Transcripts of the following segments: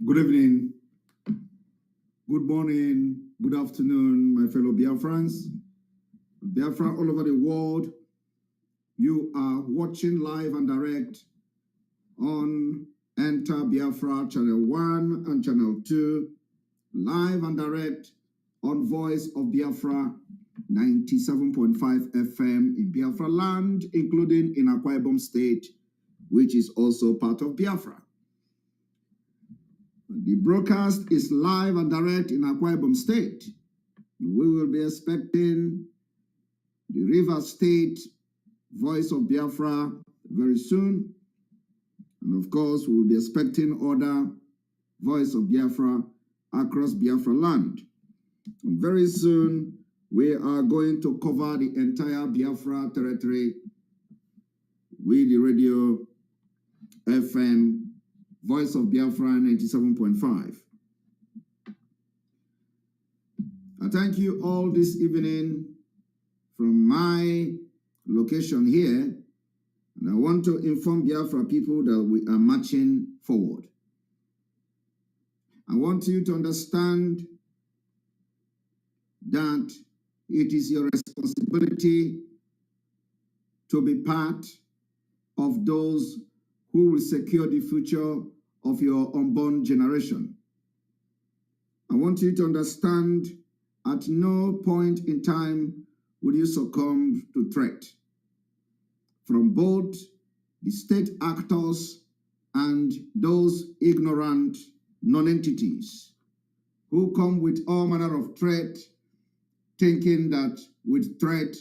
Good evening, good morning, good afternoon, my fellow Biafrans. Biafra all over the world, you are watching live and direct on Enter Biafra Channel 1 and Channel 2, live and direct on Voice of Biafra 97.5 FM in Biafraland, including in Akwa Ibom State, which is also part of Biafra. The broadcast is live and direct in Akwa Ibom State. We will be expecting the River State Voice of Biafra very soon. And of course, we will be expecting other Voice of Biafra across Biafraland. And very soon, we are going to cover the entire Biafra territory with the radio FM Voice of Biafra 97.5. I thank you all this evening from my location here, and I want to inform Biafra people that we are marching forward. I want you to understand that it is your responsibility to be part of those who will secure the future of your unborn generation. I want you to understand at no point in time will you succumb to threat from both the state actors and those ignorant non-entities who come with all manner of threat, thinking that with threat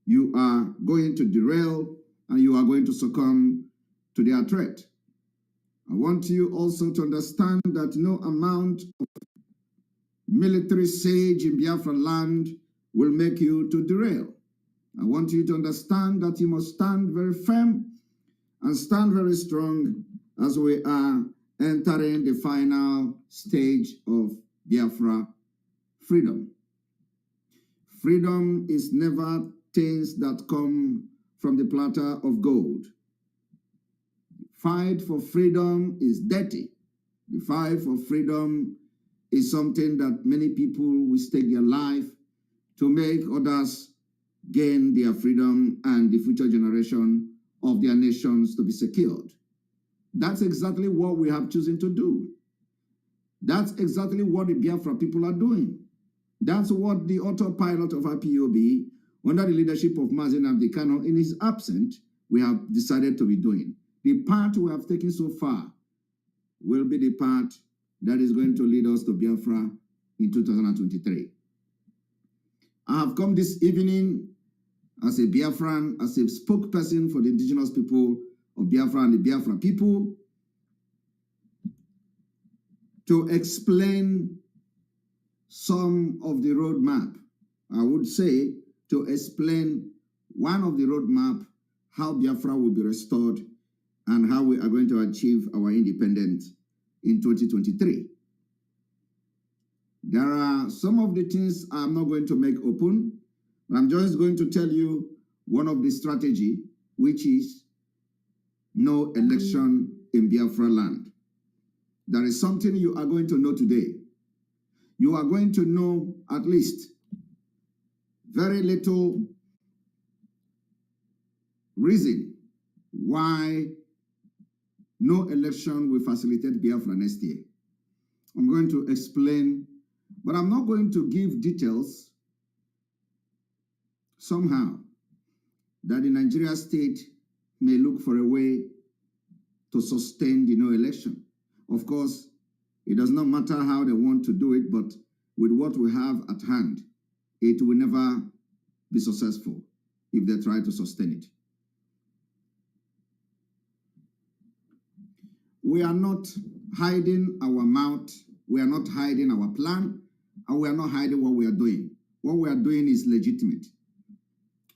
you are going to derail and you are going to succumb to their threat. I want you also to understand that no amount of military siege in Biafraland will make you to derail. I want you to understand that you must stand very firm and stand very strong as we are entering the final stage of Biafra freedom. Freedom is never things that come from the platter of gold. Fight for freedom is dirty. The fight for freedom is something that many people will stake their life to make others gain their freedom and the future generation of their nations to be secured. That's exactly what we have chosen to do. That's exactly what the Biafra people are doing. That's what the autopilot of IPOB, under the leadership of Mazi in his absence, we have decided to be doing. The part we have taken so far will be the part that is going to lead us to Biafra in 2023. I have come this evening as a Biafran, as a spokesperson for the indigenous people of Biafra and the Biafra people to explain some of the roadmap. I would say to explain one of the roadmap, how Biafra will be restored and how we are going to achieve our independence in 2023. There are some of the things I'm not going to make open, but I'm just going to tell you one of the strategy, which is no election in Biafra land. There is something you are going to know today. You are going to know at least very little reason why no election will facilitate Biafra next year. I'm going to explain, but I'm not going to give details somehow that the Nigeria state may look for a way to sustain the no election. Of course, it does not matter how they want to do it, but with what we have at hand, it will never be successful if they try to sustain it. We are not hiding our mouth, we are not hiding our plan, and we are not hiding what we are doing. What we are doing is legitimate.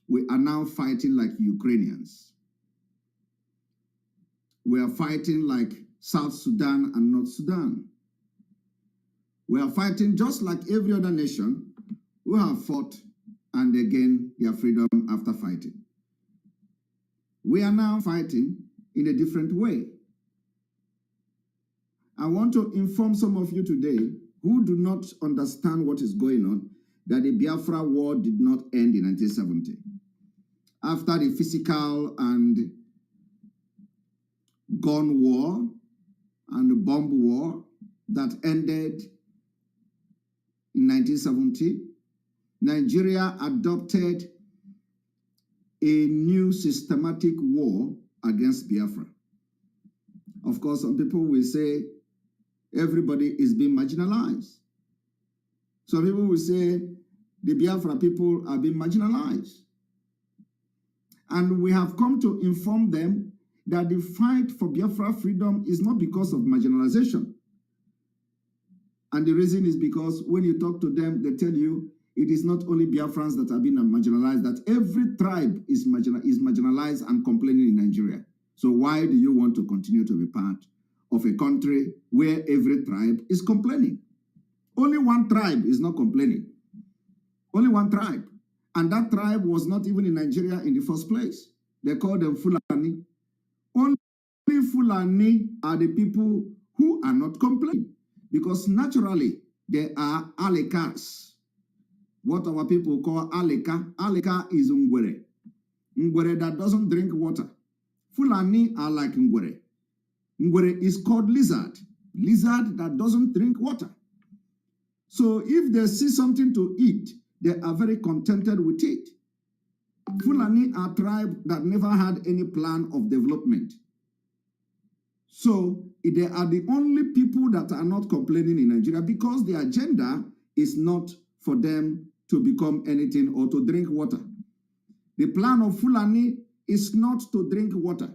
We are now fighting like Ukrainians. We are fighting like South Sudan and North Sudan. We are fighting just like every other nation who have fought and again their freedom after fighting. We are now fighting in a different way. I want to inform some of you today who do not understand what is going on, that the Biafra war did not end in 1970. After the physical and gun war and the bomb war that ended in 1970, Nigeria adopted a new systematic war against Biafra. Of course, some people will say everybody is being marginalized. Some people will say the Biafra people are being marginalized. And we have come to inform them that the fight for Biafra freedom is not because of marginalization. And the reason is because when you talk to them, they tell you it is not only Biafrans that are being marginalized, that every tribe is marginalized and complaining in Nigeria. So why do you want to continue to be part of a country where every tribe is complaining? Only one tribe is not complaining. Only one tribe. And that tribe was not even in Nigeria in the first place. They call them Fulani. Only Fulani are the people who are not complaining. Because naturally, they are Alekas. What our people call Aleka. Aleka is Ngwere. Ngwere that doesn't drink water. Fulani are like Ngwere. Ngwere is called lizard. Lizard that doesn't drink water. So if they see something to eat, they are very contented with it. Fulani are a tribe that never had any plan of development. So they are the only people that are not complaining in Nigeria because their agenda is not for them to become anything or to drink water. The plan of Fulani is not to drink water.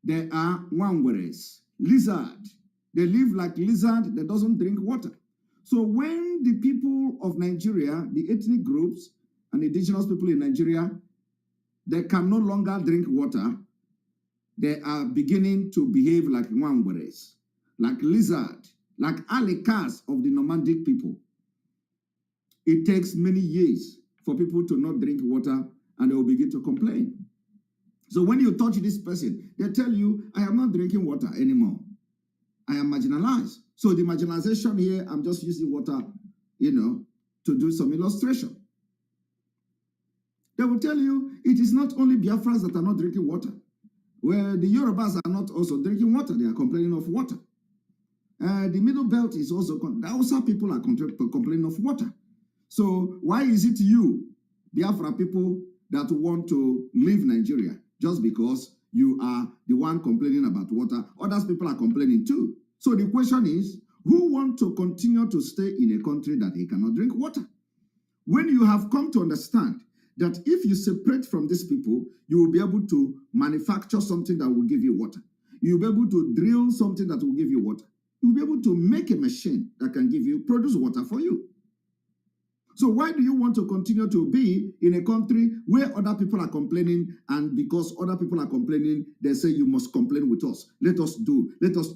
They are Wangweres, lizard. They live like lizard that doesn't drink water. So when the people of Nigeria, the ethnic groups and indigenous people in Nigeria, they can no longer drink water, they are beginning to behave like Wangweres, like lizard, like Alekas of the nomadic people. It takes many years for people to not drink water and they will begin to complain. So when you touch this person, they tell you, I am not drinking water anymore. I am marginalized. So the marginalization here, I'm just using water, to do some illustration. They will tell you, it is not only Biafrans that are not drinking water. Where the Yorubas are not also drinking water, they are complaining of water. The Middle Belt is also, the Hausa people are complaining of water. So why is it you, Biafra people, that want to leave Nigeria just because you are the one complaining about water? Others people are complaining too. So the question is, who want to continue to stay in a country that he cannot drink water? When you have come to understand that if you separate from these people, you will be able to manufacture something that will give you water. You'll be able to drill something that will give you water. You'll be able to make a machine that can produce water for you. So why do you want to continue to be in a country where other people are complaining, and because other people are complaining, they say you must complain with us. Let us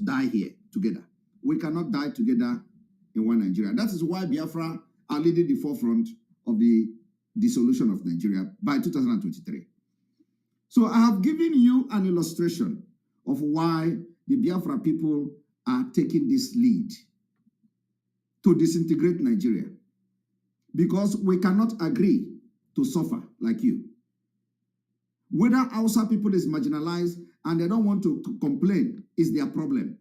die here together. We cannot die together in one Nigeria. That is why Biafra are leading the forefront of the dissolution of Nigeria by 2023. So I have given you an illustration of why the Biafra people are taking this lead to disintegrate Nigeria. Because we cannot agree to suffer like you. Whether Hausa people is marginalized and they don't want to complain is their problem.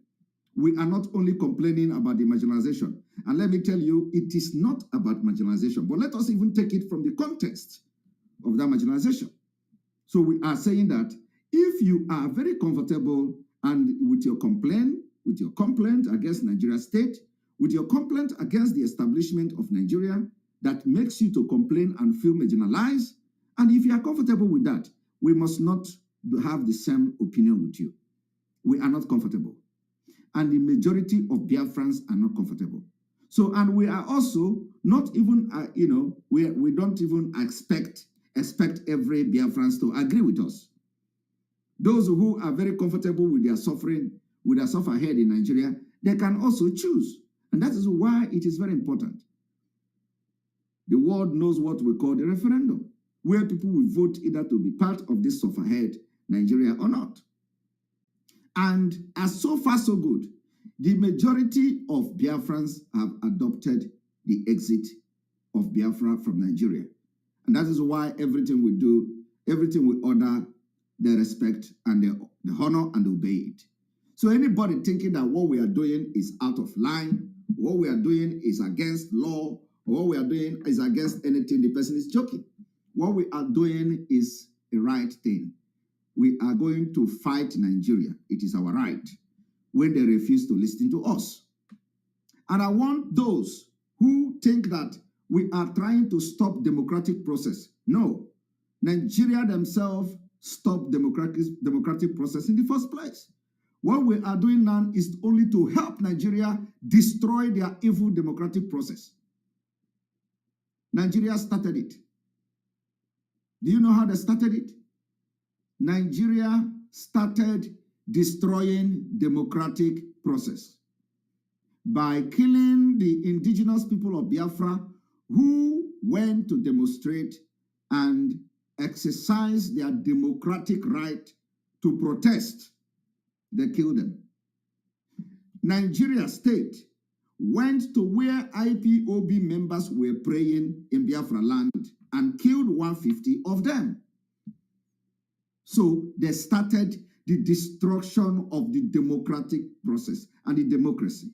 We are not only complaining about the marginalization. And let me tell you, it is not about marginalization. But let us even take it from the context of that marginalization. So we are saying that if you are very comfortable and with your complaint against Nigeria state, with your complaint against the establishment of Nigeria, that makes you to complain and feel marginalized. And if you are comfortable with that, we must not have the same opinion with you. We are not comfortable. And the majority of Biafrans are not comfortable. So, and we are also not even, we don't even expect every Biafrans to agree with us. Those who are very comfortable with their suffering, with their sufferhead in Nigeria, they can also choose. And that is why it is very important. The world knows what we call the referendum, where people will vote either to be part of this sufferhead Nigeria or not. And as so far so good, The majority of Biafrans have adopted the exit of Biafra from Nigeria. And that is why everything we do, everything we order, they respect and they honor and obey it. So anybody thinking that what we are doing is out of line, what we are doing is against law, or what we are doing is against anything, the person is joking. What we are doing is the right thing. We are going to fight Nigeria. It is our right when they refuse to listen to us. And I want those who think that we are trying to stop democratic process. No, Nigeria themselves stopped democratic process in the first place. What we are doing now is only to help Nigeria destroy their evil democratic process. Nigeria started it. Do you know how they started it? Nigeria started destroying democratic process by killing the indigenous people of Biafra who went to demonstrate and exercise their democratic right to protest. They killed them. Nigeria state went to where IPOB members were praying in Biafraland and killed 150 of them. So they started the destruction of the democratic process and the democracy.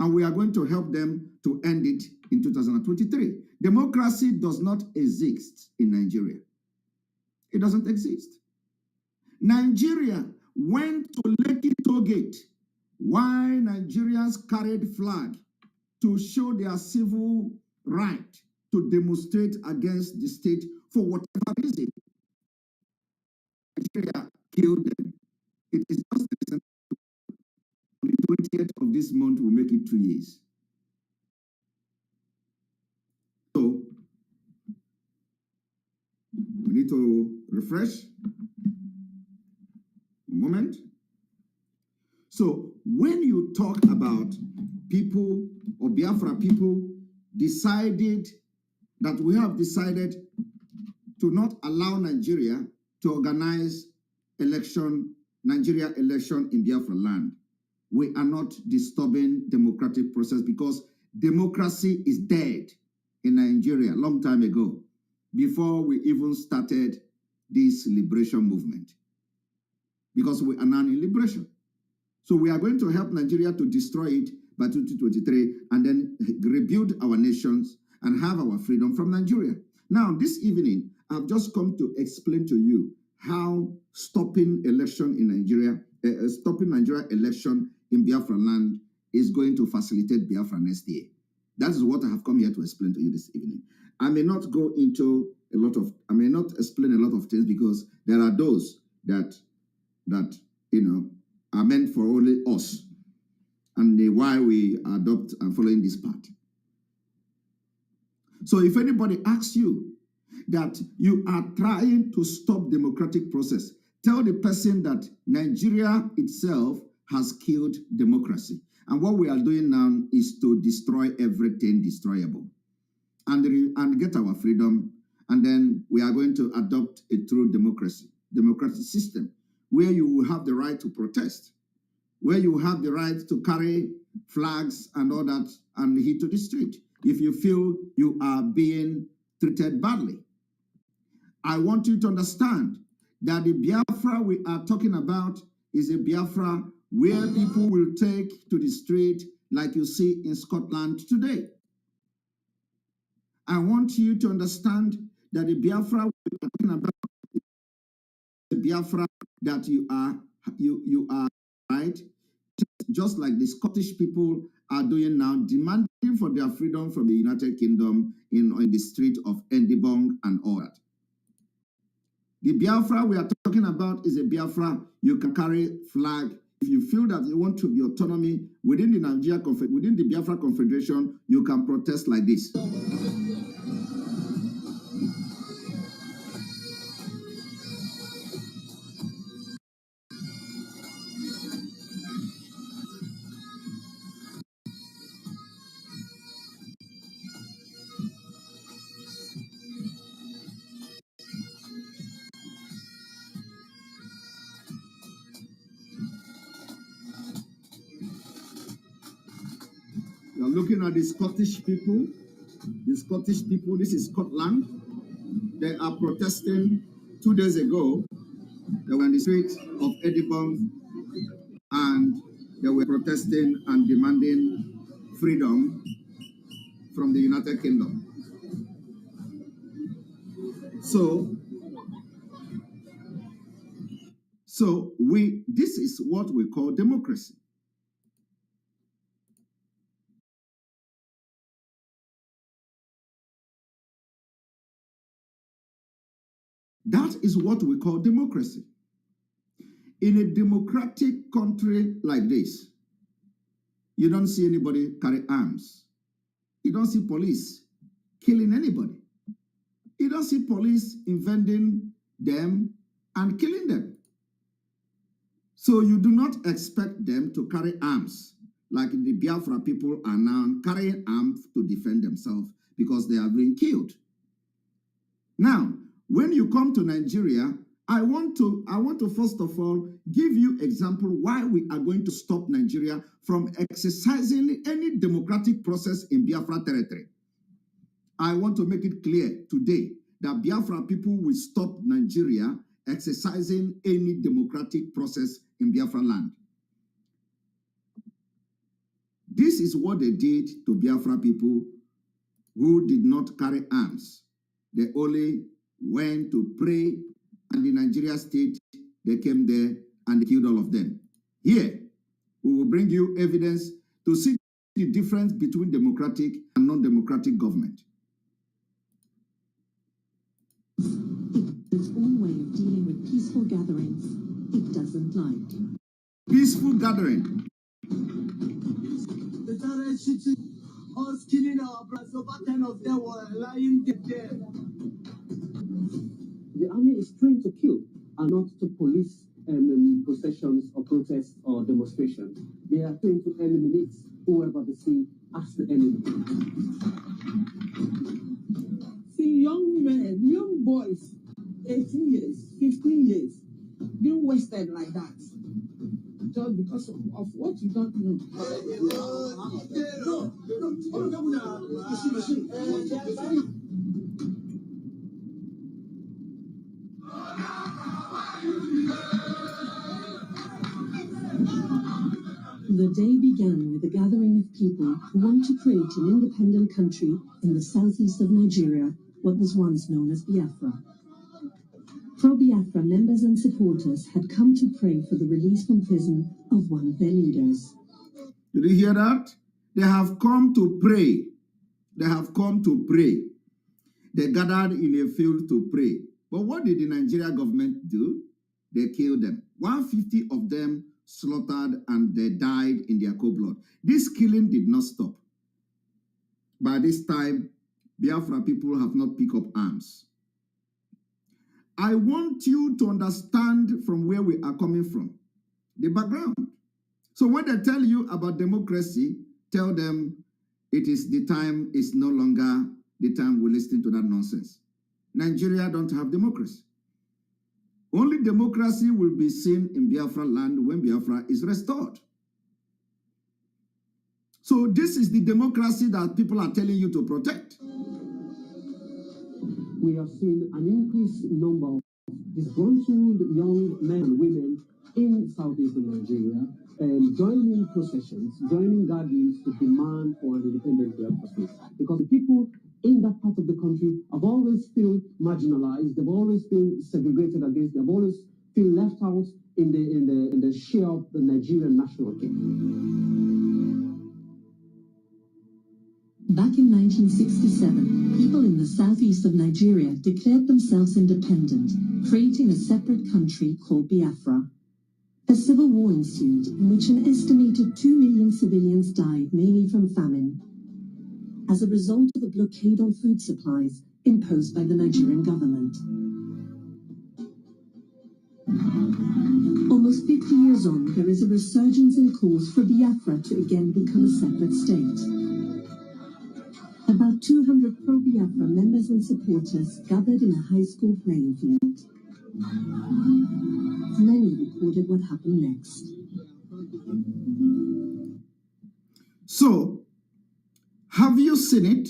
And we are going to help them to end it in 2023. Democracy does not exist in Nigeria. It doesn't exist. Nigeria went to Lekki Toll Gate while Nigerians carried flag to show their civil right to demonstrate against the state for whatever reason. Nigeria killed them. It is just recent. On the 20th of this month, we'll make it 2 years. So, we need to refresh. A moment. So, when you talk about people or Biafra people decided that we have decided to not allow Nigeria to organize Nigeria election in Biafraland, we are not disturbing democratic process because democracy is dead in Nigeria a long time ago, before we even started this liberation movement, because we are now in liberation. So we are going to help Nigeria to destroy it by 2023 and then rebuild our nations and have our freedom from Nigeria. Now, this evening, I've just come to explain to you how stopping election in Nigeria, stopping Nigeria election in Biafraland is going to facilitate Biafra next year. That is what I have come here to explain to you this evening. I may not go into I may not explain a lot of things because there are those that are meant for only us and why we adopt and following this path. So if anybody asks you that you are trying to stop democratic process, tell the person that Nigeria itself has killed democracy. And what we are doing now is to destroy everything destroyable and get our freedom. And then we are going to adopt a true democratic system where you will have the right to protest, where you have the right to carry flags and all that and hit to the street if you feel you are being treated badly. I want you to understand that the Biafra we are talking about is a Biafra where people will take to the street like you see in Scotland today. I want you to understand that the Biafra we are talking about is the Biafra that you are right, just like the Scottish people are doing now, demanding for their freedom from the United Kingdom in the street of Endibong and all that. The Biafra we are talking about is a Biafra you can carry flag. If you feel that you want to be autonomy within the Biafra Confederation, you can protest like this. looking at the Scottish people, this is Scotland. They are protesting 2 days ago. They were in the streets of Edinburgh and they were protesting and demanding freedom from the United Kingdom. So this is what we call democracy. That is what we call democracy. In a democratic country like this, you don't see anybody carry arms. You don't see police killing anybody. You don't see police invading them and killing them. So you do not expect them to carry arms like the Biafra people are now carrying arms to defend themselves because they are being killed. Now, when you come to Nigeria, I want to first of all give you example why we are going to stop Nigeria from exercising any democratic process in Biafra territory. I want to make it clear today that Biafra people will stop Nigeria exercising any democratic process in Biafraland. This is what they did to Biafra people who did not carry arms. They only went to pray, and the Nigeria state, they came there and they killed all of them. Here, we will bring you evidence to see the difference between democratic and non-democratic government. Its own way of dealing with peaceful gatherings it doesn't like. Peaceful gathering. They started shooting us, killing our brothers. Over 10 of them were lying dead. The army is trained to kill and not to police processions or protests or demonstrations. They are trained to eliminate whoever they see as the enemy. See young men, young boys, 18 years, 15 years, being wasted like that. Just because of what you don't know. The day began with a gathering of people who want to create an independent country in the southeast of Nigeria, what was once known as Biafra. Pro-Biafra members and supporters had come to pray for the release from prison of one of their leaders. Did you hear that? They have come to pray. They have come to pray. They gathered in a field to pray. But what did the Nigeria government do? They killed them. 150 of them slaughtered and they died in their cold blood. This killing did not stop. By this time, Biafra people have not picked up arms. I want you to understand from where we are coming from, the background. So when they tell you about democracy, tell them it is the time is no longer the time we listen to that nonsense. Nigeria don't have democracy. Only democracy will be seen in Biafra land when Biafra is restored. So this is the democracy that people are telling you to protect. We have seen an increased number of disgruntled young men and women in southeastern Nigeria joining processions, joining gatherings to demand for an independent Biafra state. Because the people in that part of the country have always felt marginalized, they've always been segregated against, they've always feel left out in the share of the Nigerian national cake. Back in 1967, people in the southeast of Nigeria declared themselves independent, creating a separate country called Biafra. A civil war ensued in which an estimated 2 million civilians died, mainly from famine, as a result of the blockade on food supplies imposed by the Nigerian government. Almost 50 years on, there is a resurgence in calls for Biafra to again become a separate state. About 200 pro-Biafra members and supporters gathered in a high school playing field. Many recorded what happened next. So, Have you seen it?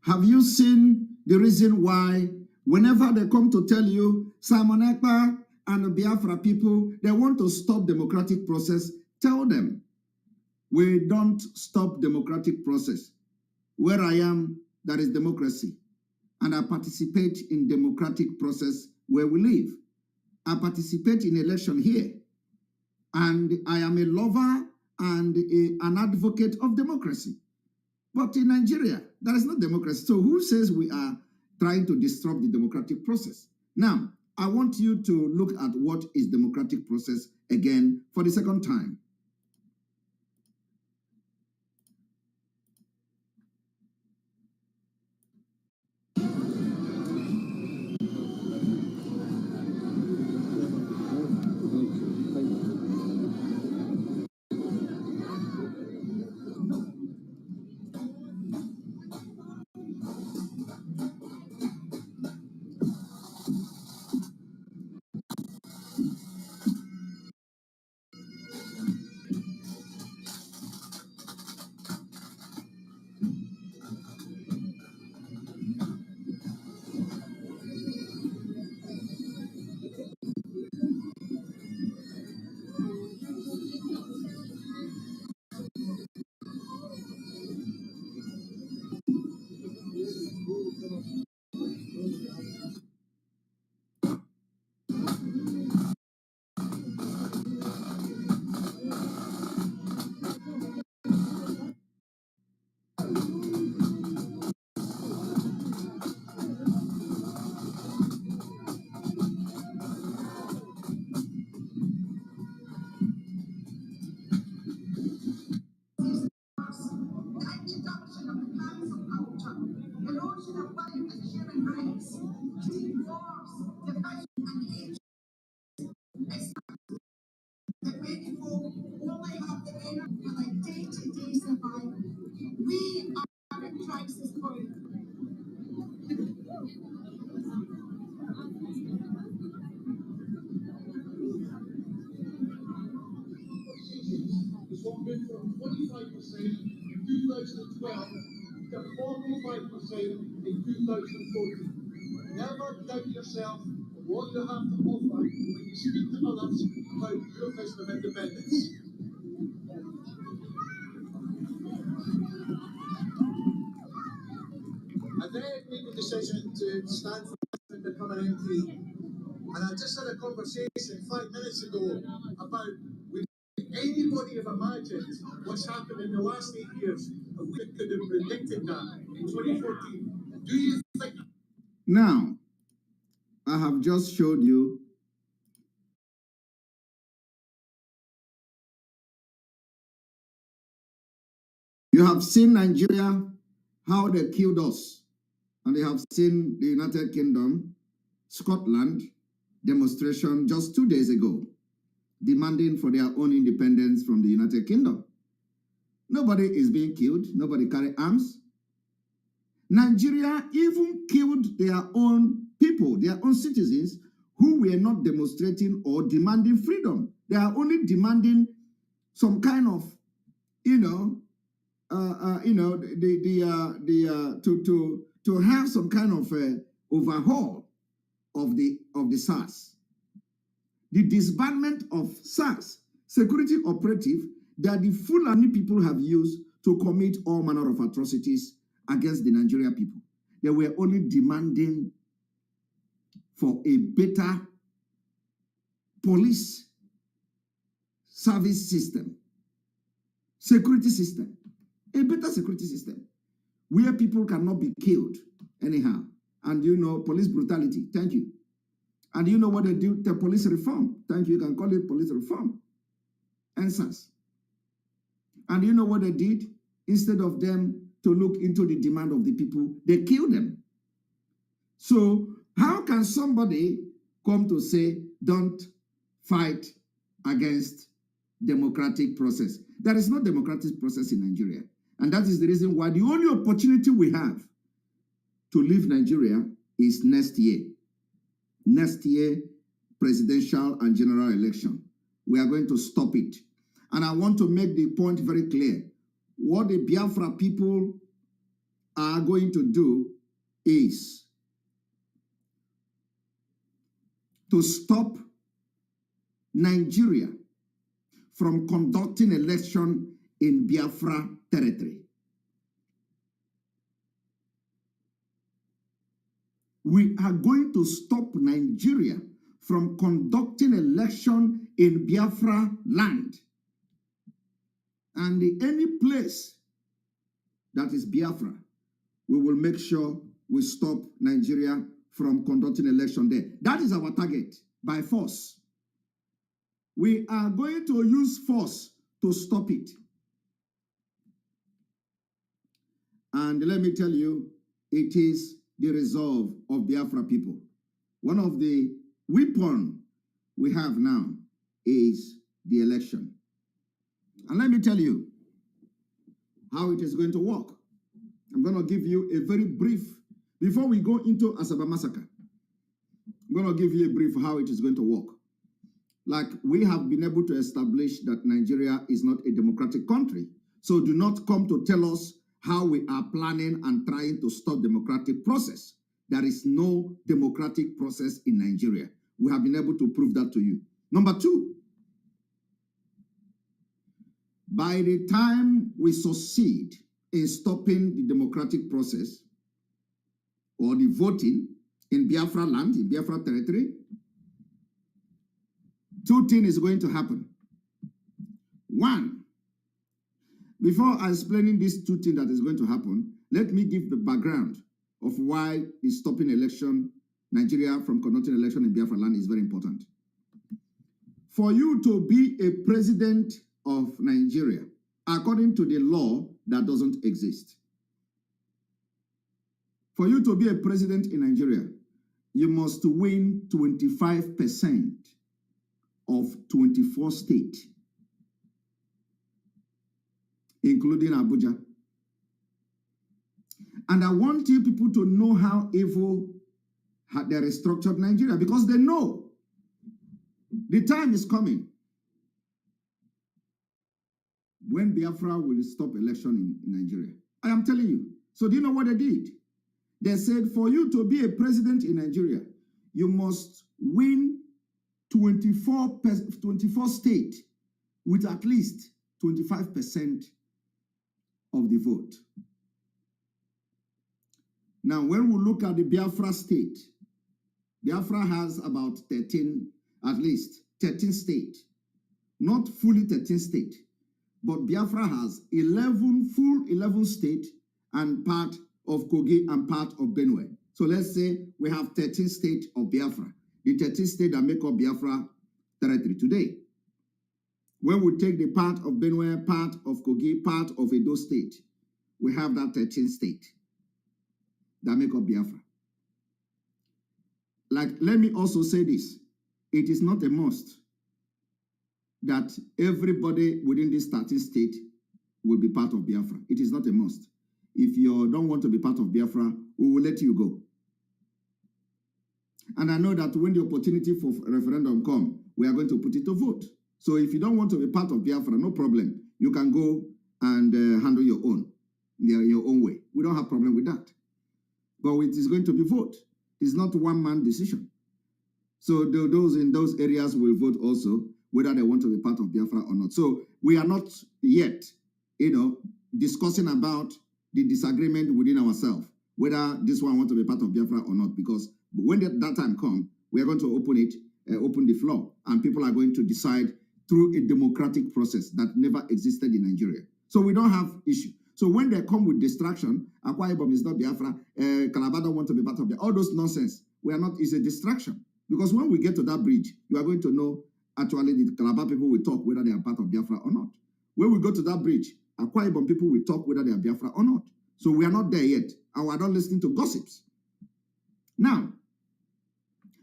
Have you seen the reason why whenever they come to tell you Simon Ekpa and the Biafra people, they want to stop democratic process, tell them, we don't stop democratic process. Where I am, there is democracy. And I participate in democratic process where we live. I participate in election here. And I am a lover and an advocate of democracy. But in Nigeria, there is no democracy. So who says we are trying to disrupt the democratic process? Now, I want you to look at what is democratic process again for the second time. From 25% in 2012 to 45% in 2014. Never doubt yourself or what you have to offer when you speak to others about your vision of independence. I then made the decision to stand for and become an MP. And I just had a conversation 5 minutes ago about would anybody have imagined what's happened in the last 8 years if we could have predicted that in 2014? Do you think? Now, I have just showed you have seen Nigeria, how they killed us. And they have seen the United Kingdom, Scotland, demonstration just 2 days ago, demanding for their own independence from the United Kingdom. Nobody is being killed. Nobody carry arms. Nigeria even killed their own people, their own citizens, who were not demonstrating or demanding freedom. They are only demanding some kind of, to have some kind of overhaul of the SARS. The disbandment of SARS, security operative, that the Fulani people have used to commit all manner of atrocities against the Nigerian people. They were only demanding for a better police service system, security system, a better security system, where people cannot be killed anyhow. And police brutality, thank you. And you know what they do? The police reform, thank you, you can call it police reform, answers. And you know what they did? Instead of them to look into the demand of the people, they killed them. So how can somebody come to say, don't fight against democratic process? There is no democratic process in Nigeria. And that is the reason why the only opportunity we have to leave Nigeria is next year. Next year, presidential and general election. We are going to stop it. And I want to make the point very clear. what the Biafra people are going to do is to stop Nigeria from conducting election in Biafra territory. We are going to stop Nigeria from conducting election in Biafra land. And any place that is Biafra, we will make sure we stop Nigeria from conducting election there. That is our target, by force. We are going to use force to stop it. And let me tell you, it is the resolve of Biafra people. One of the weapons we have now is the election. And let me tell you how it is going to work. I'm going to give you a very brief, before we go into Asaba Massacre, I'm going to give you a brief how it is going to work. Like, we have been able to establish that Nigeria is not a democratic country. So do not come to tell us how we are planning and trying to stop democratic process. There is no democratic process in Nigeria. We have been able to prove that to you. Number two, by the time we succeed in stopping the democratic process or the voting in Biafraland, in Biafra territory, two things is going to happen. One, before explaining these two things that is going to happen, let me give the background of why the stopping election, Nigeria from conducting election in Biafraland is very important. For you to be a president of Nigeria, according to the law, that doesn't exist. For you to be a president in Nigeria, you must win 25% of 24 states, including Abuja. And I want you people to know how evil they restructured Nigeria, because they know the time is coming when Biafra will stop election in Nigeria. I am telling you. So do you know what they did? They said, for you to be a president in Nigeria, you must win 24 states with at least 25% of the vote. Now, when we look at the Biafra state, Biafra has about 13, at least 13 states. Not fully 13 states, but Biafra has 11 states and part of Kogi and part of Benue. So let's say we have 13 states of Biafra, the 13 states that make up Biafra territory today. When we take the part of Benue, part of Kogi, part of Edo state, we have that 13 states that make up Biafra. Like, let me also say this. It is not a must that everybody within this 13 state will be part of Biafra. It is not a must. If you don't want to be part of Biafra, we will let you go. And I know that when the opportunity for referendum comes, we are going to put it to vote. So if you don't want to be part of Biafra, no problem. You can go and handle your own way. We don't have problem with that. But it is going to be vote. It's not one-man decision. So those in those areas will vote also, whether they want to be part of Biafra or not. So we are not yet, discussing about the disagreement within ourselves, whether this one wants to be part of Biafra or not, because when that time comes, we are going to open the floor, and people are going to decide through a democratic process that never existed in Nigeria. So we don't have issue. So when they come with distraction, Akwa Ibom is not Biafra, Calabar don't want to be part of Biafra, all those nonsense, is a distraction. Because when we get to that bridge, you are going to know actually the Calabar people will talk whether they are part of Biafra or not. When we go to that bridge, Akwa Ibom people will talk whether they are Biafra or not. So we are not there yet, and we are not listening to gossips. Now,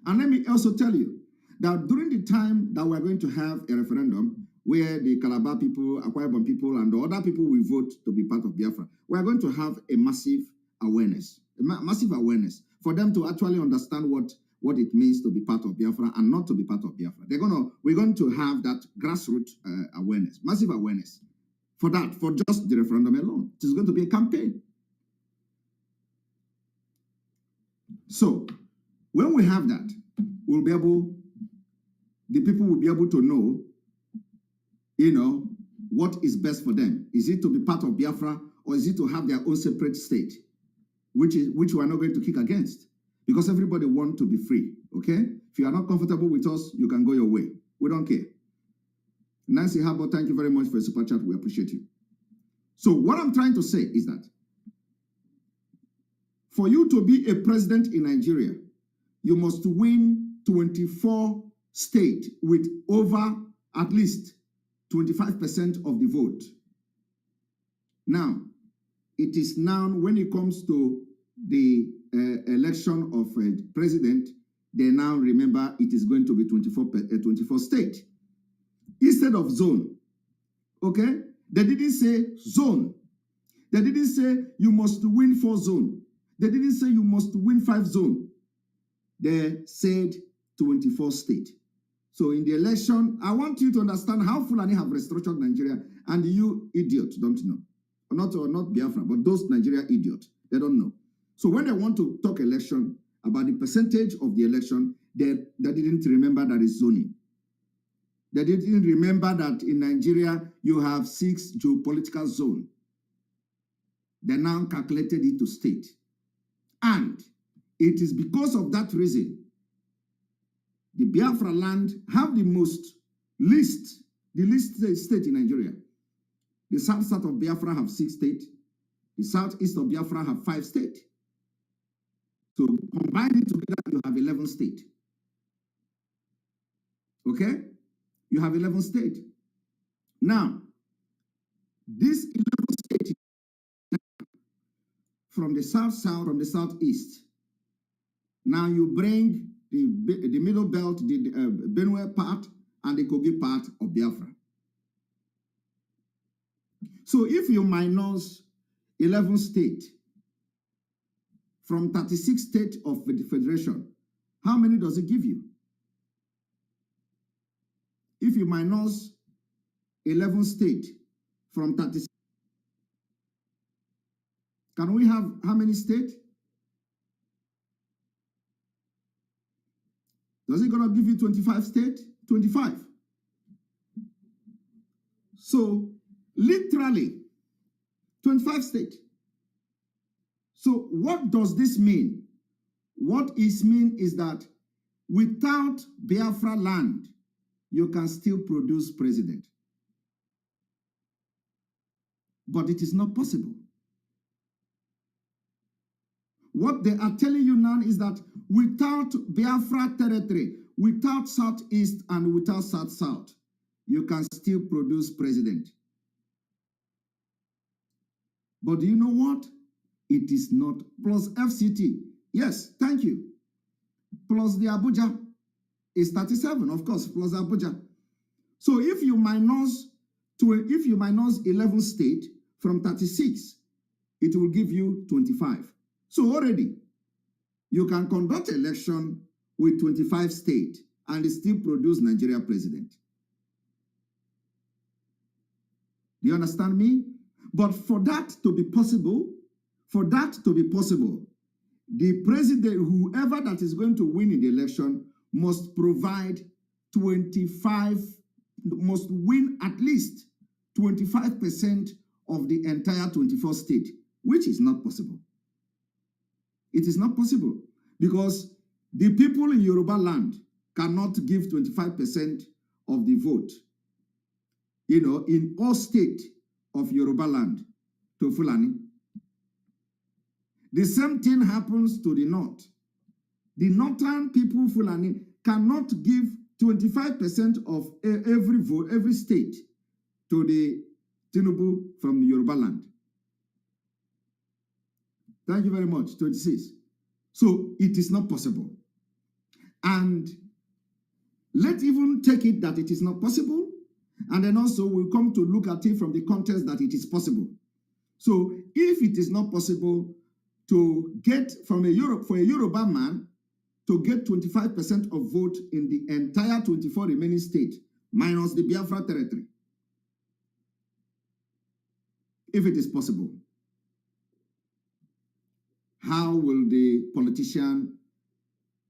and let me also tell you that during the time that we are going to have a referendum where the Calabar people, Akwa Ibom people, and the other people will vote to be part of Biafra, we are going to have a massive awareness, for them to actually understand what it means to be part of Biafra and not to be part of Biafra. We're going to have that grassroots awareness, massive awareness. for that, for just the referendum alone. It is going to be a campaign. So when we have that, we'll be able, the people will be able to know, you know, what is best for them. Is it to be part of Biafra, or is it to have their own separate state, which we are not going to kick against, because everybody wants to be free. Okay, if you are not comfortable with us, you can go your way. We don't care. Nancy Harbour, thank you very much for your super chat. We appreciate you. So what I'm trying to say is that for you to be a president in Nigeria, you must win 24 states with over at least 25% of the vote. Now, it is now when it comes to the election of a president, they now remember it is going to be 24 states instead of zone. Okay? They didn't say zone. They didn't say you must win 4 zones. They didn't say you must win 5 zones. They said 24 states. So in the election, I want you to understand how Fulani have restructured Nigeria, and you idiots don't know. Not Biafra, but those Nigeria idiots, they don't know. So when they want to talk election, about the percentage of the election, they didn't remember that is zoning. They didn't remember that in Nigeria, you have 6 geopolitical zones. They now calculated it to state. And it is because of that reason, the Biafraland have the least state in Nigeria. The south of Biafra have 6 states. The southeast of Biafra have 5 states. So combine it together, you have 11 states. Okay? You have 11 states. Now, this 11 states from the from the southeast. Now you bring the middle belt, the Benue part, and the Kogi part of Biafra. So if you minus 11 states from 36 states of the Federation, how many does it give you? If you minus 11 states from 36, can we have how many states? Does it gonna give you 25 states? 25. So literally 25 states. So what does this mean? What it means is that without Biafraland, you can still produce president. But it is not possible. What they are telling you now is that without Biafra territory, without Southeast and without South-South, you can still produce president. But do you know what? It is not. Plus FCT. Yes, thank you. Plus the Abuja is 37, of course, plus Abuja. So if you minus 11 states from 36, it will give you 25. So already, you can conduct election with 25 states and still produce Nigeria president. Do you understand me? But for that to be possible, the president, whoever that is going to win in the election, must provide 25, must win at least 25% of the entire 24 states, which is not possible. It is not possible because the people in Yoruba land cannot give 25% of the vote, you know, in all states of Yoruba land to Fulani. The same thing happens to the north. The northern people, Fulani, cannot give 25% of every vote, every state to the Tinubu from the Yoruba land. Thank you very much, 26. So it is not possible. And let's even take it that it is not possible. And then also we'll come to look at it from the context that it is possible. So if it is not possible to get from for a Yoruba man to get 25% of vote in the entire 24 remaining states, minus the Biafra territory, if it is possible, how will the politician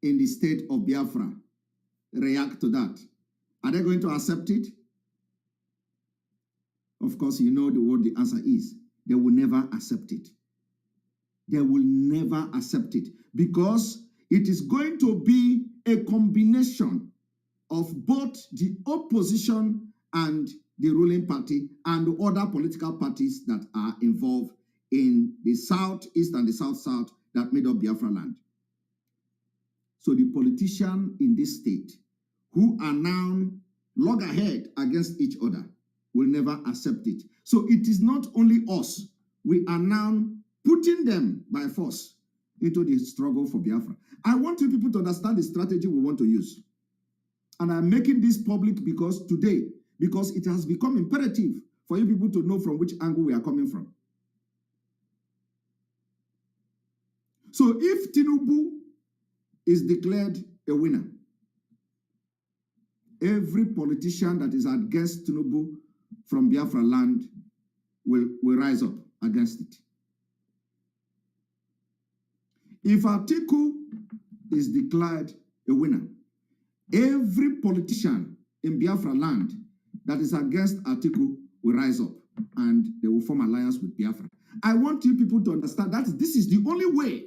in the state of Biafra react to that? Are they going to accept it? Of course, you know what the answer is. They will never accept it. They will never accept it because it is going to be a combination of both the opposition and the ruling party and other political parties that are involved in the southeast and the south-south that made up Biafraland. So the politicians in this state who are now loggerhead against each other will never accept it. So it is not only us. We are now putting them by force into the struggle for Biafra. I want you people to understand the strategy we want to use. And I'm making this public because it has become imperative for you people to know from which angle we are coming from. So if Tinubu is declared a winner, every politician that is against Tinubu from Biafraland will rise up against it. If Atiku is declared a winner, every politician in Biafraland that is against Atiku will rise up and they will form alliance with Biafra. I want you people to understand that this is the only way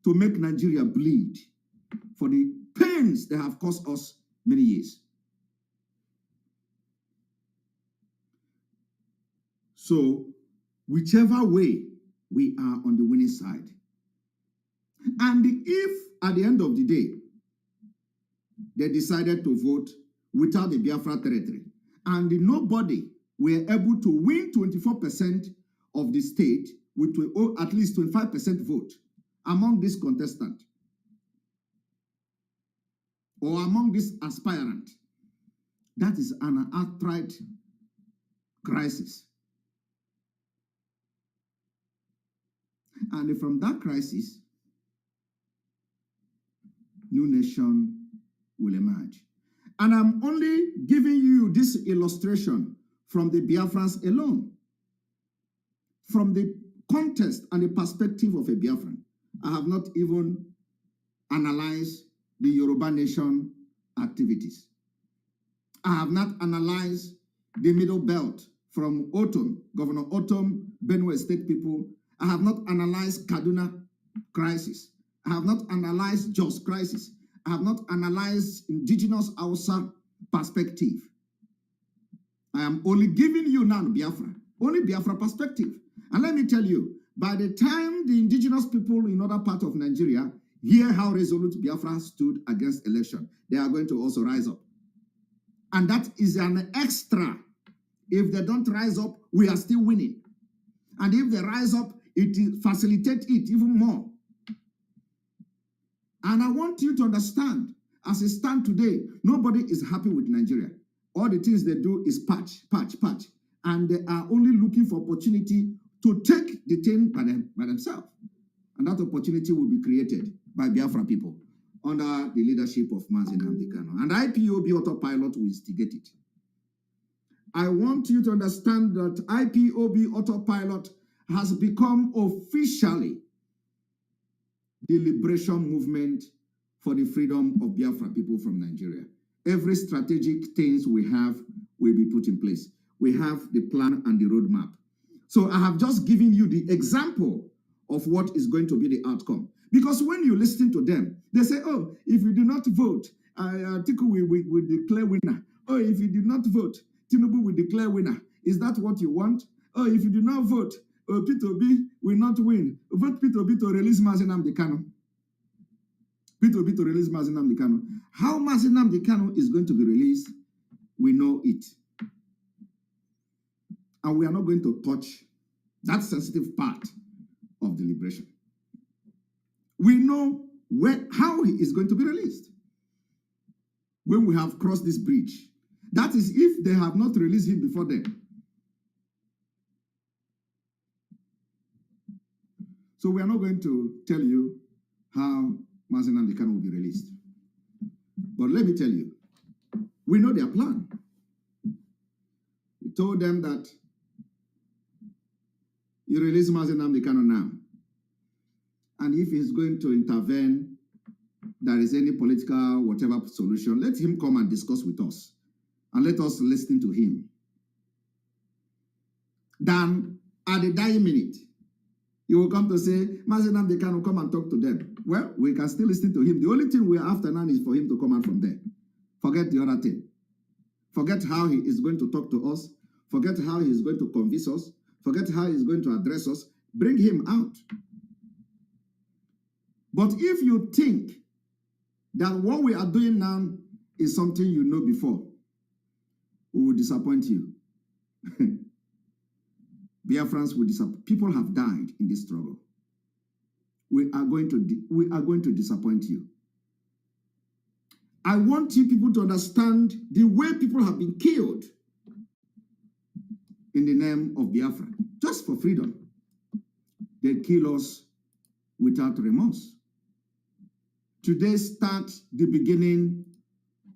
to make Nigeria bleed for the pains they have caused us many years. So, whichever way, we are on the winning side. And if at the end of the day, they decided to vote without the Biafra territory, and nobody were able to win 24% of the state with at least 25% vote among this contestant or among this aspirant, that is an outright crisis. And from that crisis, new nation will emerge. And I'm only giving you this illustration from the Biafrans alone, from the context and the perspective of a Biafran. I have not even analyzed the Yoruba nation activities. I have not analyzed the Middle Belt from Otom, Governor Otom, Benue State people. I have not analyzed Kaduna crisis. I have not analyzed Jos crisis. I have not analyzed indigenous Hausa perspective. I am only giving you now Biafra, only Biafra perspective. And let me tell you, by the time the indigenous people in other parts of Nigeria hear how resolute Biafra stood against election, they are going to also rise up. And that is an extra. If they don't rise up, we are still winning. And if they rise up, it facilitates it even more. And I want you to understand, as it stands today, nobody is happy with Nigeria. All the things they do is patch. And they are only looking for opportunity to take the thing by themselves. And that opportunity will be created by Biafra people under the leadership of Mazi and IPOB autopilot will instigate it. I want you to understand that IPOB autopilot has become officially the liberation movement for the freedom of Biafra people from Nigeria. Every strategic things we have will be put in place. We have the plan and the roadmap. So I have just given you the example of what is going to be the outcome. Because when you listen to them, they say, oh, if you do not vote, Atiku will declare winner. Oh, if you do not vote, Tinubu will declare winner. Is that what you want? Oh, if you do not vote, P2B will not win. Vote P2B to release Mazi Nnamdi Kanu. P2B to release Mazi Nnamdi Kanu. How Mazi Nnamdi Kanu is going to be released, we know it. And we are not going to touch that sensitive part of the liberation. We know how he is going to be released when we have crossed this bridge. That is if they have not released him before then. So we are not going to tell you how Mazi Nnamdi Kanu will be released. But let me tell you, we know their plan. We told them that You release Mazi Nnamdi Kanu now. And if he's going to intervene, there is any political whatever solution, let him come and discuss with us. And let us listen to him. Then, at the dying minute, you will come to say, Mazi Nnamdi Kanu, come and talk to them. Well, we can still listen to him. The only thing we are after now is for him to come out from there. Forget the other thing. Forget how he is going to talk to us. Forget how he is going to convince us. Forget how he is going to address us. Bring him out. But if you think that what we are doing now is something you know before, we will disappoint you. Biafrans will disappoint. People have died in this struggle. We are going to disappoint you. I want you people to understand the way people have been killed in the name of Biafra, just for freedom. They kill us without remorse. Today starts the beginning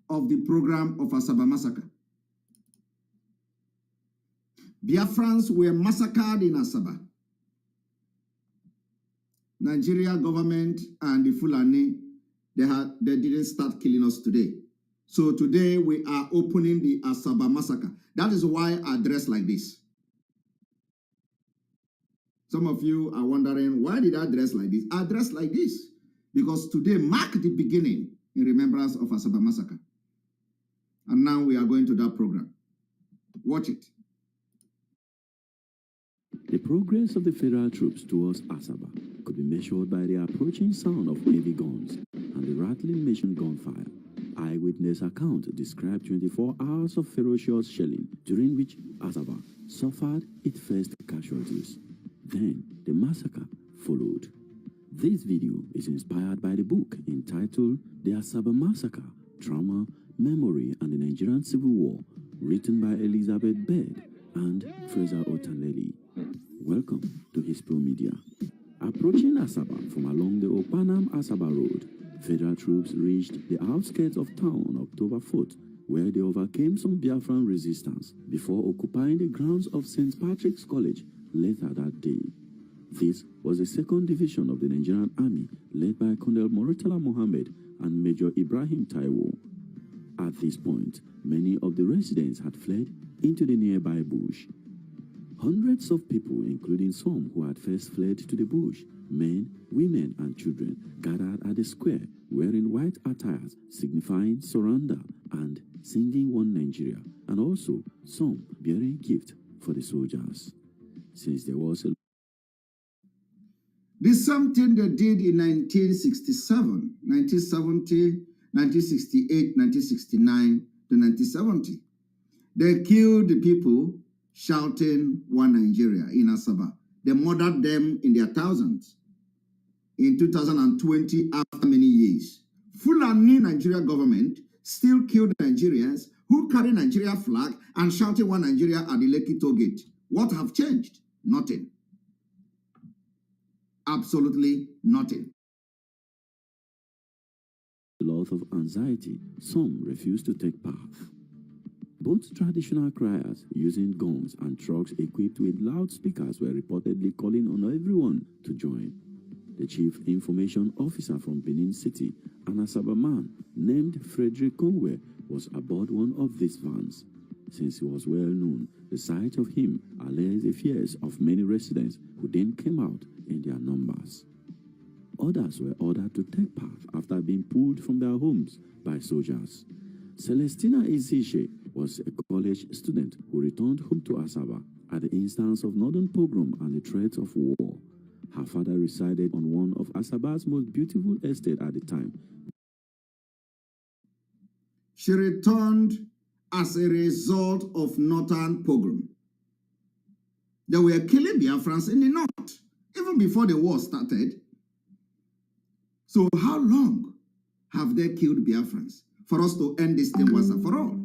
of the program of Asaba Massacre. Biafrans were massacred in Asaba. Nigeria government and the Fulani, they didn't start killing us today. So today we are opening the Asaba Massacre. That is why I dress like this. Some of you are wondering, why did I dress like this? I dress like this because today marked the beginning in remembrance of Asaba Massacre. And now we are going to that program. Watch it. The progress of the federal troops towards Asaba could be measured by the approaching sound of heavy guns and the rattling machine gun fire. Eyewitness account described 24 hours of ferocious shelling, during which Asaba suffered its first casualties. Then the massacre followed. This video is inspired by the book entitled The Asaba Massacre, Trauma, Memory and the Nigerian Civil War, written by Elizabeth Bed and Fraser Otanleli. Welcome to Hispro Media. Approaching Asaba from along the Opanam-Asaba Road, federal troops reached the outskirts of town on October 4th, where they overcame some Biafran resistance before occupying the grounds of St. Patrick's College later that day. This was the 2nd Division of the Nigerian Army, led by Colonel Moritala Mohammed and Major Ibrahim Taiwo. At this point, many of the residents had fled into the nearby bush. Hundreds of people, including some who had first fled to the bush, men, women, and children, gathered at the square wearing white attires signifying surrender and singing One Nigeria, and also some bearing gifts for the soldiers. Since there was a this is something they did in 1967, 1970, 1968, 1969 to 1970. They killed the people shouting One Nigeria in Asaba. They murdered them in their thousands. In 2020, after many years, Fulani Nigeria government still killed Nigerians who carry Nigeria flag and shouting One Nigeria at the Lekki toll gate. What have changed? Nothing. Absolutely nothing. A lot of anxiety, some refused to take part. Both traditional criers using guns and trucks equipped with loudspeakers were reportedly calling on everyone to join. The chief information officer from Benin City, an Asaba man named Frederick Conway, was aboard one of these vans. Since he was well known, the sight of him allayed the fears of many residents who then came out in their numbers. Others were ordered to take part after being pulled from their homes by soldiers. Celestina Izishe was a college student who returned home to Asaba at the instance of Northern Pogrom and the threat of war. Her father resided on one of Asaba's most beautiful estates at the time. She returned as a result of Northern Pogrom. They were killing Biafrans in the north, even before the war started. So how long have they killed Biafrans for us to end this thing once and for all?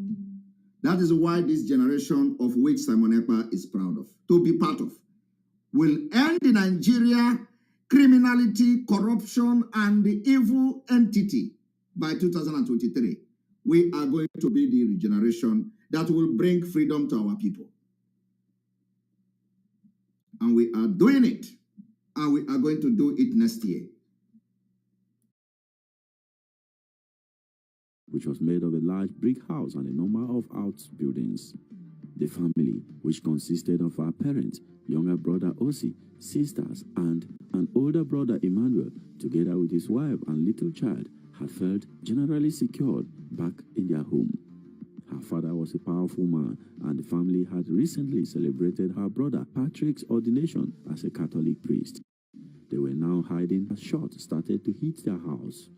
That is why this generation, of which Simon Ekpa is proud of, to be part of, will end in Nigeria criminality, corruption, and the evil entity by 2023. We are going to be the regeneration that will bring freedom to our people. and we are doing it, and we are going to do it next year. Which was made of a large brick house and a number of outbuildings. The family, which consisted of our parents, younger brother Osi, sisters, and an older brother Emmanuel, together with his wife and little child, had felt generally secured back in their home. Her father was a powerful man, and the family had recently celebrated her brother Patrick's ordination as a Catholic priest. They were now hiding as shots started to hit their house.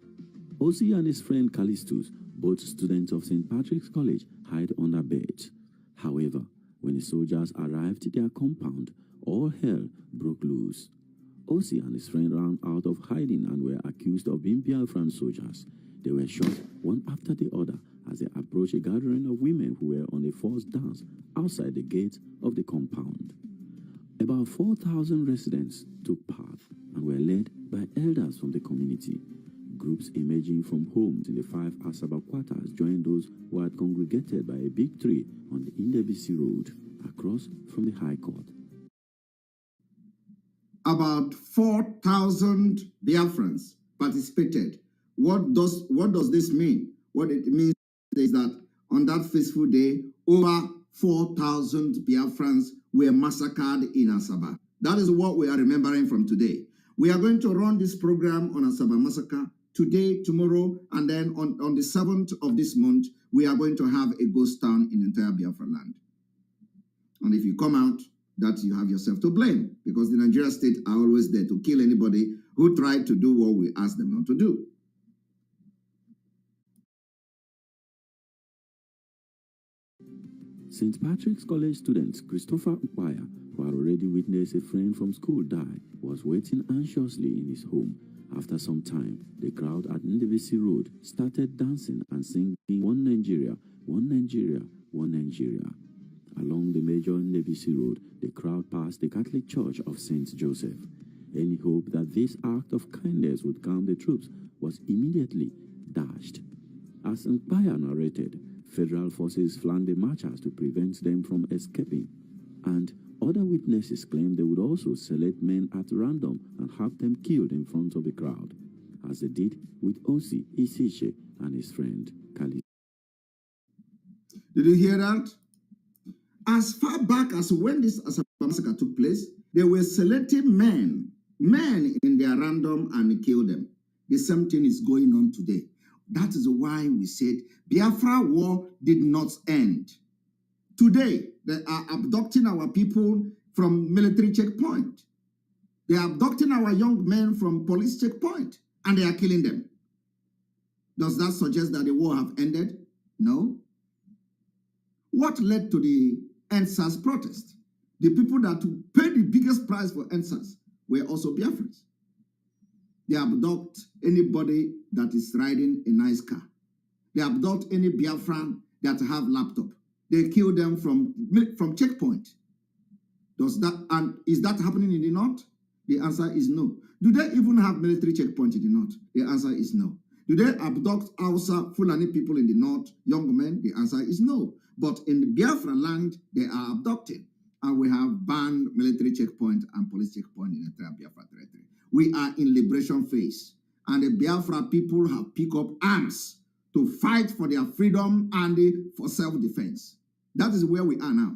Osi and his friend Callistus, both students of St. Patrick's College, hid under beds. However, when the soldiers arrived at their compound, all hell broke loose. Osi and his friend ran out of hiding and were accused of being Biafran soldiers. They were shot one after the other as they approached a gathering of women who were on a forced dance outside the gate of the compound. About 4,000 residents took part and were led by elders from the community. Groups emerging from homes in the 5 Asaba quarters joined those who had congregated by a big tree on the Indebisi Road across from the High Court. About 4,000 Biafrans participated. What does this mean? What it means is that on that fateful day, over 4,000 Biafrans were massacred in Asaba. That is what we are remembering from today. We are going to run this program on Asaba Massacre today, tomorrow, and then on the 7th of this month, we are going to have a ghost town in entire Biafraland. And if you come out, that you have yourself to blame, because the Nigerian state are always there to kill anybody who tried to do what we ask them not to do. St. Patrick's College student Christopher Upaya, who had already witnessed a friend from school die, was waiting anxiously in his home. After some time, the crowd at Ndebisi Road started dancing and singing "One Nigeria, One Nigeria, One Nigeria." Along the major Ndebisi Road, the crowd passed the Catholic Church of St. Joseph. Any hope that this act of kindness would calm the troops was immediately dashed. As Empire narrated, federal forces flanked the marchers to prevent them from escaping, and other witnesses claimed they would also select men at random and have them killed in front of the crowd, as they did with Osi Isiche and his friend Kali. Did you hear that? As far back as when this Asaba massacre took place, they were selecting men in their random and kill them. The same thing is going on today. That is why we said Biafra war did not end. Today, they are abducting our people from military checkpoint. They are abducting our young men from police checkpoint, and they are killing them. Does that suggest that the war have ended? No. What led to the NSAS protest? The people that paid the biggest price for NSAS were also Biafrans. They abduct anybody that is riding a nice car. They abduct any Biafran that have laptop. They kill them from checkpoint. Does that, and is that happening in the north? The answer is no. Do they even have military checkpoint in the north? The answer is no. Do they abduct Hausa, Fulani people in the north, young men? The answer is no. But in the Biafraland, they are abducted. And we have banned military checkpoint and police checkpoint in the entire Biafra territory. We are in liberation phase. And the Biafra people have picked up arms to fight for their freedom and for self-defense. That is where we are now.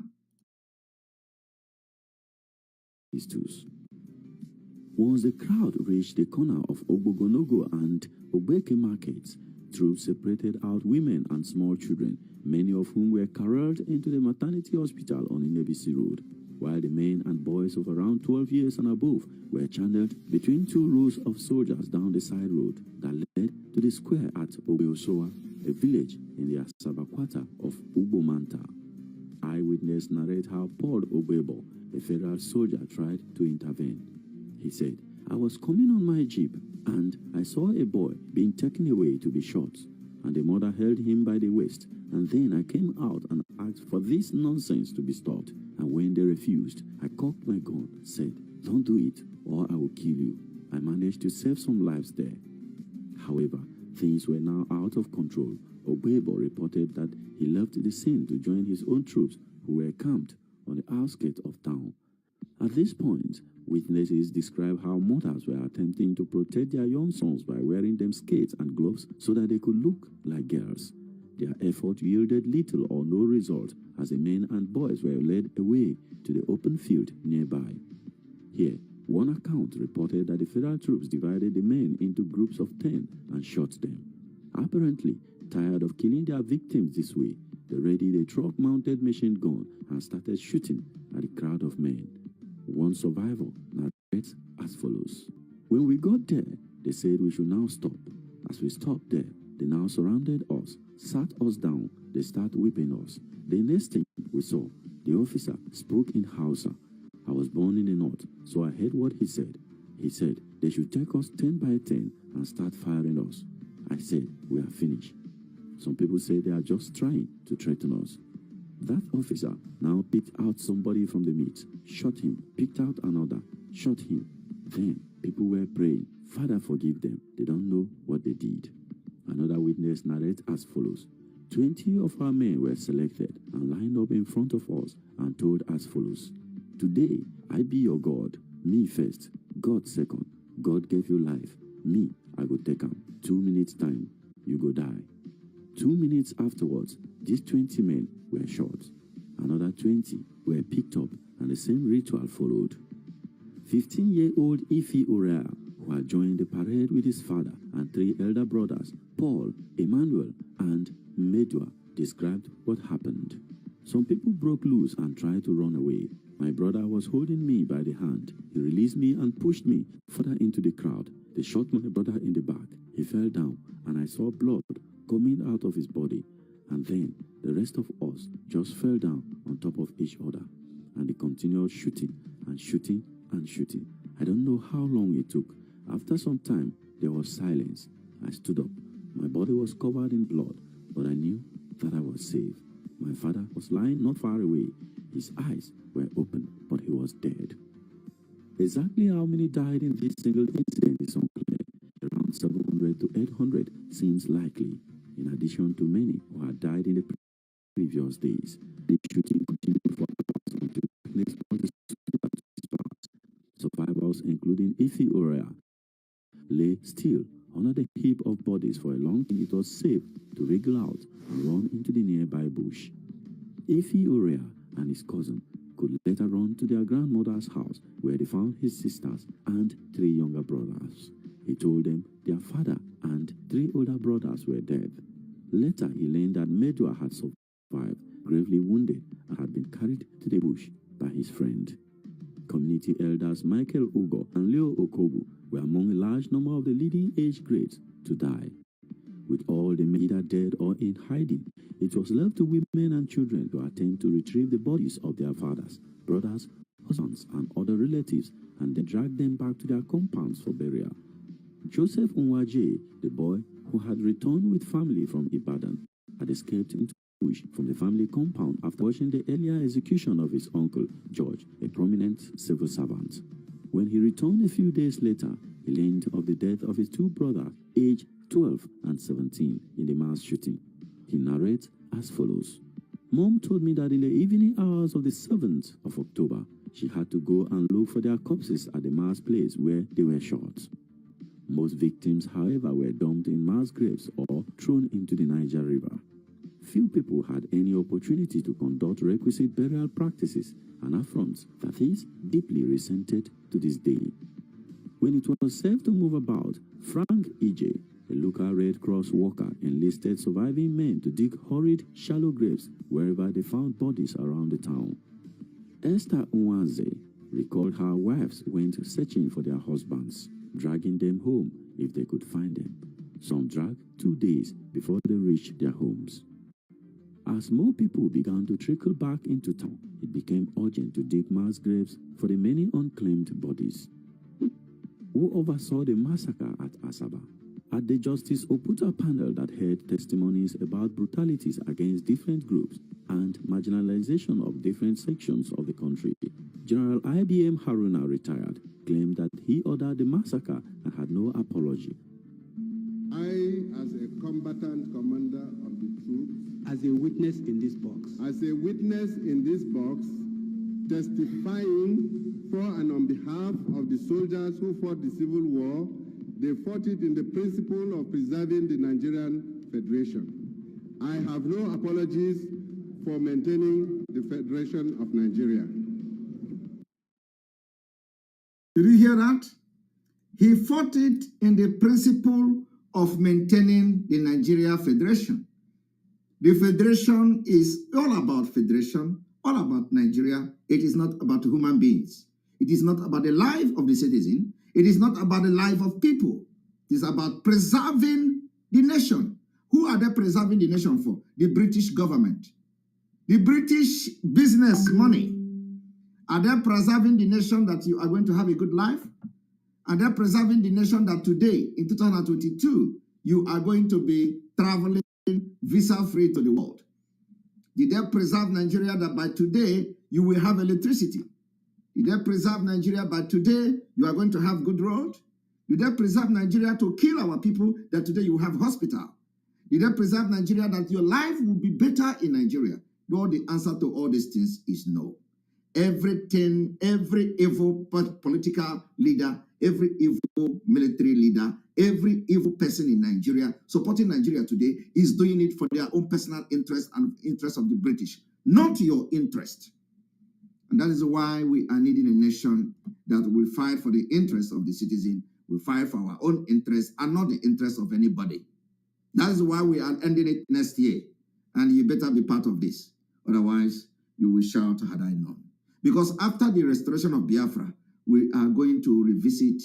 Once the crowd reached the corner of Ogbogonogo and Obeke markets, troops separated out women and small children, many of whom were carried into the maternity hospital on Ndebisi Road, while the men and boys of around 12 years and above were channeled between two rows of soldiers down the side road that led to the square at Obeosoa, a village in the Asaba quarter of Ugbomanta. Eyewitness narrate how Paul Obebo, a federal soldier, tried to intervene. He said, "I was coming on my jeep and I saw a boy being taken away to be shot, and the mother held him by the waist, and then I came out and asked for this nonsense to be stopped, and when they refused, I cocked my gun, said, 'Don't do it or I will kill you.' I managed to save some lives there." However, things were now out of control. Obebo reported that he left the scene to join his own troops who were camped on the outskirts of town. At this point, witnesses describe how mothers were attempting to protect their young sons by wearing them skates and gloves so that they could look like girls. Their effort yielded little or no result as the men and boys were led away to the open field nearby. Here, one account reported that the federal troops divided the men into groups of 10 and shot them. Apparently, tired of killing their victims this way, they readied a truck-mounted machine gun and started shooting at the crowd of men. One survivor narrates as follows. When we got there, they said we should now stop. As we stopped there, they now surrounded us, sat us down, they started whipping us. The next thing we saw, the officer spoke in Hausa. I was born in the north, so I heard what he said. He said they should take us 10 by 10 and start firing us. I said, we are finished. Some people say they are just trying to threaten us. That officer now picked out somebody from the meet, shot him, picked out another, shot him. Then people were praying, Father, forgive them. They don't know what they did. Another witness narrates as follows. 20 of our men were selected and lined up in front of us and told as follows. Today, I be your God. Me first, God second. God gave you life. Me, I go take him. 2 minutes time, you go die. 2 minutes afterwards, these 20 men were shot. Another 20 were picked up and the same ritual followed. 15-year-old Ife Uriah, who had joined the parade with his father and 3 elder brothers, Paul, Emmanuel, and Medua, described what happened. Some people broke loose and tried to run away. My brother was holding me by the hand. He released me and pushed me further into the crowd. They shot my brother in the back. He fell down, and I saw blood coming out of his body. And then the rest of us just fell down on top of each other. And they continued shooting and shooting and shooting. I don't know how long it took. After some time, there was silence. I stood up. My body was covered in blood, but I knew that I was safe. My father was lying not far away. His eyes were open, but he was dead. Exactly how many died in this single incident is unclear. Around 700 to 800 seems likely, in addition to many who had died in the previous days. The shooting continued for hours until next morning. Survivors, including Ife Uriah, lay still under the heap of bodies for a long time. It was safe to wriggle out and run into the nearby bush. Ife Uriah and his cousin could later run to their grandmother's house, where they found his sisters and 3 younger brothers. He told them their father and 3 older brothers were dead. Later, he learned that Medua had survived, gravely wounded, and had been carried to the bush by his friend. Community elders Michael Ugo and Leo Okobu were among a large number of the leading age grades to die. With all the men either dead or in hiding, it was left to women and children to attempt to retrieve the bodies of their fathers, brothers, husbands, and other relatives, and then drag them back to their compounds for burial. Joseph Unwaje, the boy who had returned with family from Ibadan, had escaped into bush from the family compound after watching the earlier execution of his uncle, George, a prominent civil servant. When he returned a few days later, he learned of the death of his 2 brothers, aged 12 and 17, in the mass shooting. He narrates as follows. Mom told me that in the evening hours of the 7th of October, she had to go and look for their corpses at the mass place where they were shot. Most victims, however, were dumped in mass graves or thrown into the Niger River. Few people had any opportunity to conduct requisite burial practices, an affront that is deeply resented to this day. When it was safe to move about, Frank Ije, a local Red Cross worker, enlisted surviving men to dig horrid, shallow graves wherever they found bodies around the town. Esther Nwanze recalled how wives went searching for their husbands, dragging them home if they could find them. Some dragged 2 days before they reached their homes. As more people began to trickle back into town, it became urgent to dig mass graves for the many unclaimed bodies. Who oversaw the massacre at Asaba? At the Justice Oputa panel that heard testimonies about brutalities against different groups and marginalization of different sections of the country, General IBM Haruna, retired, claimed that he ordered the massacre and had no apology. I, as a combatant commander of the troops, As a witness in this box, testifying for and on behalf of the soldiers who fought the Civil War, they fought it in the principle of preserving the Nigerian Federation. I have no apologies for maintaining the Federation of Nigeria. Did you hear that? He fought it in the principle of maintaining the Nigeria Federation. The Federation is all about federation, all about Nigeria. It is not about human beings. It is not about the life of the citizen. It is not about the life of people. It is about preserving the nation. Who are they preserving the nation for? The British government. The British business money. Are they preserving the nation that you are going to have a good life? Are they preserving the nation that today, in 2022, you are going to be traveling visa-free to the world? Did they preserve Nigeria that by today, you will have electricity? Did they preserve Nigeria by today, you are going to have good road? Did they preserve Nigeria to kill our people that today you have hospital? Did they preserve Nigeria that your life will be better in Nigeria? No, the answer to all these things is no. Everything, every evil political leader, every evil military leader, every evil person in Nigeria supporting Nigeria today is doing it for their own personal interest and interest of the British, not your interest. And that is why we are needing a nation that will fight for the interests of the citizen, will fight for our own interests and not the interests of anybody. That is why we are ending it next year. And you better be part of this. Otherwise, you will shout, had I known. Because after the restoration of Biafra, we are going to revisit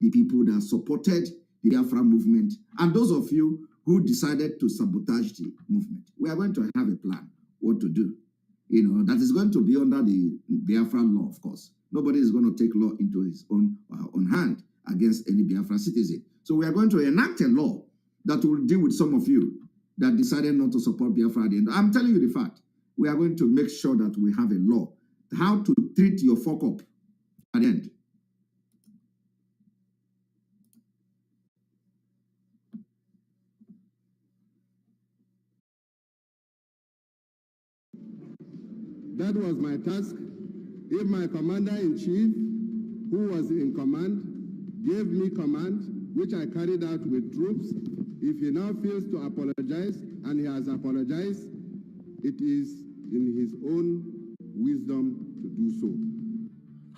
the people that supported the Biafra movement and those of you who decided to sabotage the movement. We are going to have a plan what to do. You know, that is going to be under the Biafra law, of course. Nobody is going to take law into his own hand against any Biafra citizen. So we are going to enact a law that will deal with some of you that decided not to support Biafra at the end. I'm telling you the fact. We are going to make sure that we have a law how to treat your fuck up at the end. That was my task. If my commander-in-chief, who was in command, gave me command, which I carried out with troops, if he now fails to apologize, and he has apologized, it is in his own wisdom to do so.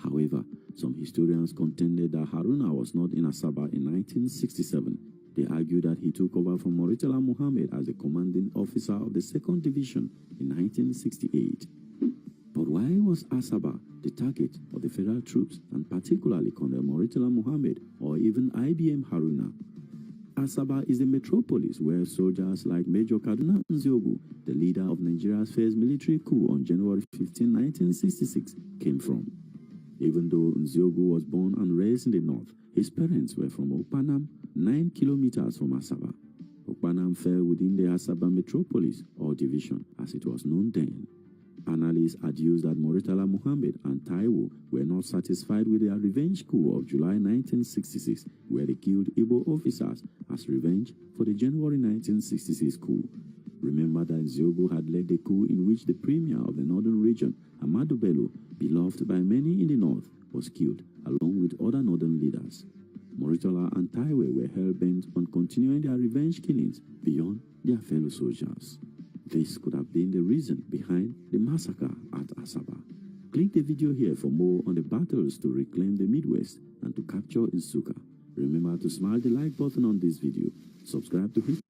However, some historians contended that Haruna was not in Asaba in 1967. They argued that he took over from Murtala Muhammad as the commanding officer of the 2nd Division in 1968. But why was Asaba the target of the federal troops, and particularly Colonel Murtala Muhammad or even IBM Haruna? Asaba is the metropolis where soldiers like Major Kaduna Nziogu, the leader of Nigeria's first military coup on January 15, 1966, came from. Even though Nziogu was born and raised in the north, his parents were from Okpanam, 9 kilometers from Asaba. Okpanam fell within the Asaba metropolis or division, as it was known then. Analysts adduced that Murtala Muhammad and Taiwo were not satisfied with their revenge coup of July 1966, where they killed Igbo officers as revenge for the January 1966 coup. Remember that Nziogu had led the coup in which the premier of the northern region, Ahmadu Bello, beloved by many in the north, was killed, along with other northern leaders. Murtala and Taiwo were hell-bent on continuing their revenge killings beyond their fellow soldiers. This could have been the reason behind the massacre at Asaba. Click the video here for more on the battles to reclaim the Midwest and to capture Nsukka. Remember to smash the like button on this video. Subscribe to his.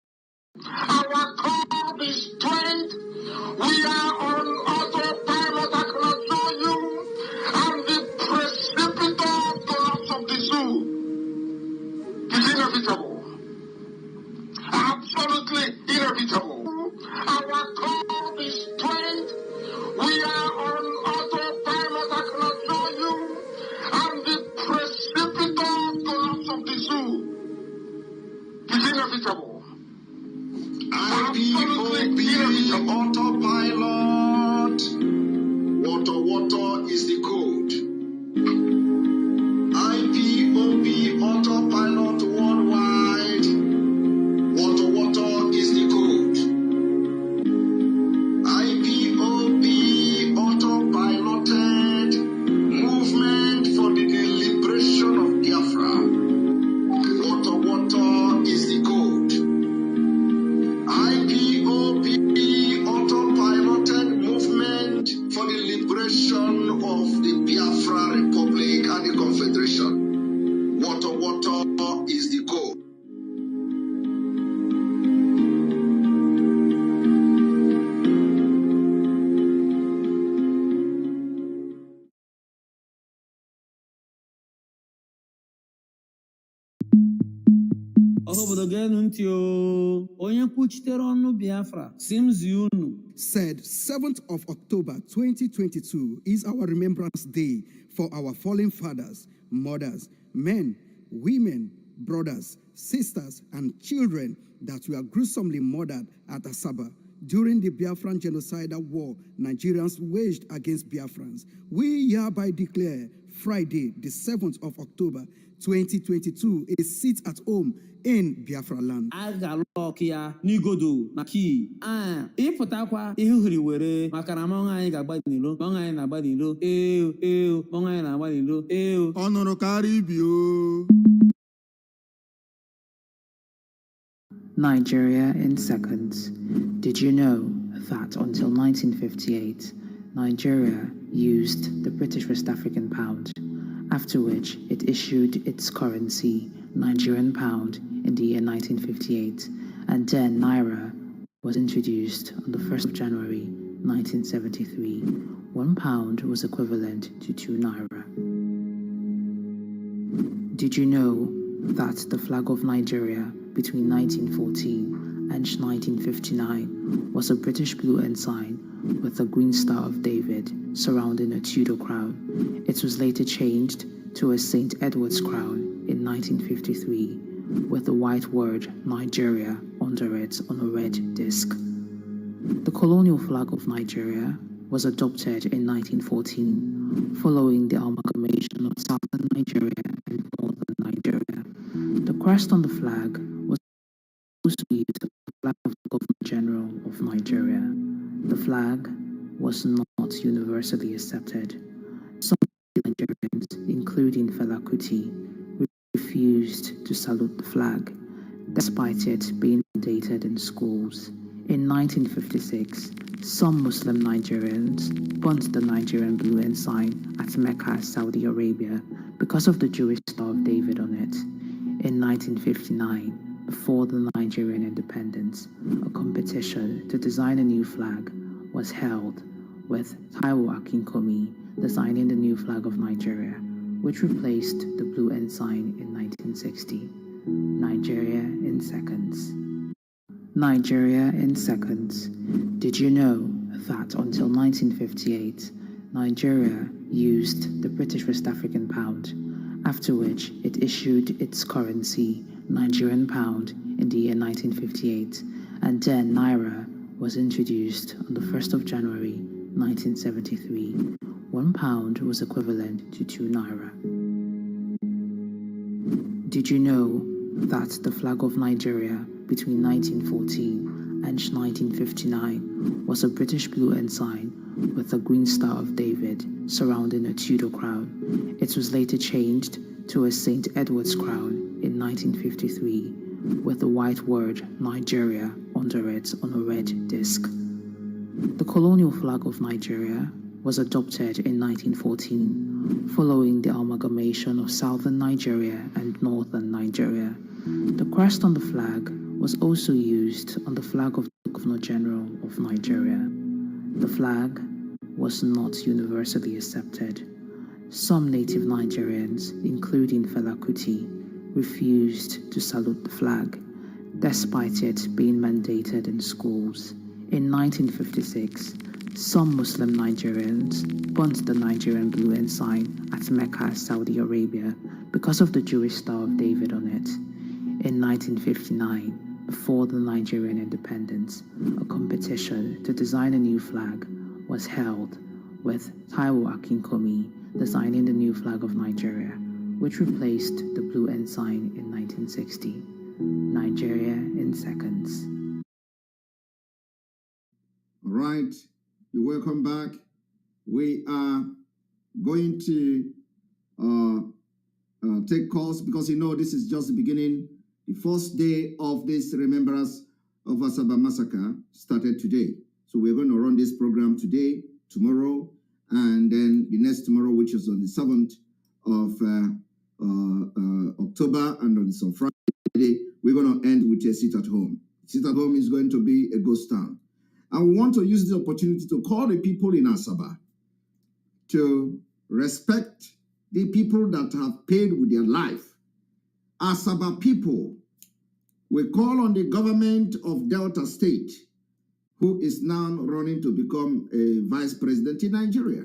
Our call is strength. We are on autopilot, I cannot show you. And the precipitous collapse of the zoo is inevitable. Absolutely inevitable. Our call is strength. We are on autopilot, I cannot show you. And the precipitous collapse of the zoo is inevitable. IPOB autopilot. Water is the code. IPOB autopilot worldwide. Water is the code. IPOB autopiloted movement obodo genu ntị o. Onye kwuchitere ọnụ Biafra simzi unu. Said 7th of October 2022 is our Remembrance Day for our fallen fathers, mothers, men, women, brothers, sisters, and children that were gruesomely murdered at Asaba during the Biafran genocidal war Nigerians waged against Biafrans. We hereby declare Friday, the 7th of October 2022, a sit at home in Biafraland. A ga-alọk ya n'igodo na kii. Ịpụtakwa ihe uhiri were maka na mmanwụ anyị ga-agba n'ilo, mmanwụ anyị na-agba n'ilo, mmanwụ anyị na-agba n'ilo, Ọ nụrụ karịa ibi o. Nigeria in seconds. Did you know that until 1958, Nigeria used the British West African pound, after which it issued its currency, Nigerian pound, in the year 1958, and then Naira was introduced on the 1st of January 1973. 1 pound was equivalent to 2 Naira. Did you know that the flag of Nigeria between 1914 and 1959 was a British blue ensign with a green Star of David surrounding a Tudor crown? It was later changed to a St. Edward's crown in 1953 with the white word Nigeria under it on a red disc. The colonial flag of Nigeria was adopted in 1914 following the amalgamation of southern Nigeria and northern Nigeria. The crest on the flag was also used as the flag of the Governor General of Nigeria. The flag was not universally accepted. Some Nigerians, including Fela Kuti, refused to salute the flag, despite it being mandated in schools. In 1956, some Muslim Nigerians burnt the Nigerian blue ensign at Mecca, Saudi Arabia, because of the Jewish Star of David on it. In 1959, before the Nigerian independence, a competition to design a new flag was held, with Taiwo Akinkomi designing the new flag of Nigeria, which replaced the blue ensign in 1960. Nigeria in seconds. Nigeria in seconds. Did you know that until 1958, Nigeria used the British West African pound, after which it issued its currency, Nigerian pound, in the year 1958, and then Naira was introduced on the 1st of January 1973. 1 pound was equivalent to 2 Naira. Did you know that the flag of Nigeria between 1914 and 1959 was a British blue ensign with a green Star of David surrounding a Tudor crown? It was later changed to a St. Edward's crown in 1953 with the white word Nigeria under it on a red disc. The colonial flag of Nigeria was adopted in 1914 following the amalgamation of southern Nigeria and northern Nigeria. The crest on the flag was also used on the flag of the Governor General of Nigeria. The flag was not universally accepted. Some native Nigerians, including Fela Kuti, refused to salute the flag, despite it being mandated in schools. In 1956, some Muslim Nigerians burnt the Nigerian blue ensign at Mecca, Saudi Arabia, because of the Jewish Star of David on it. In 1959, before the Nigerian independence, a competition to design a new flag was held, with Taiwo Akinkomi designing the new flag of Nigeria, which replaced the blue ensign in 1960. Nigeria in seconds. All right, you're welcome back. We are going to take calls because this is just the beginning. The first day of this remembrance of Asaba Massacre started today. So we're going to run this program today, tomorrow, and then the next tomorrow, which is on the 7th of October, and on Friday, we're going to end with a sit at home. Sit at home is going to be a ghost town. And we want to use this opportunity to call the people in Asaba to respect the people that have paid with their life. Asaba people, We call on the government of Delta State, who is now running to become a vice president in Nigeria,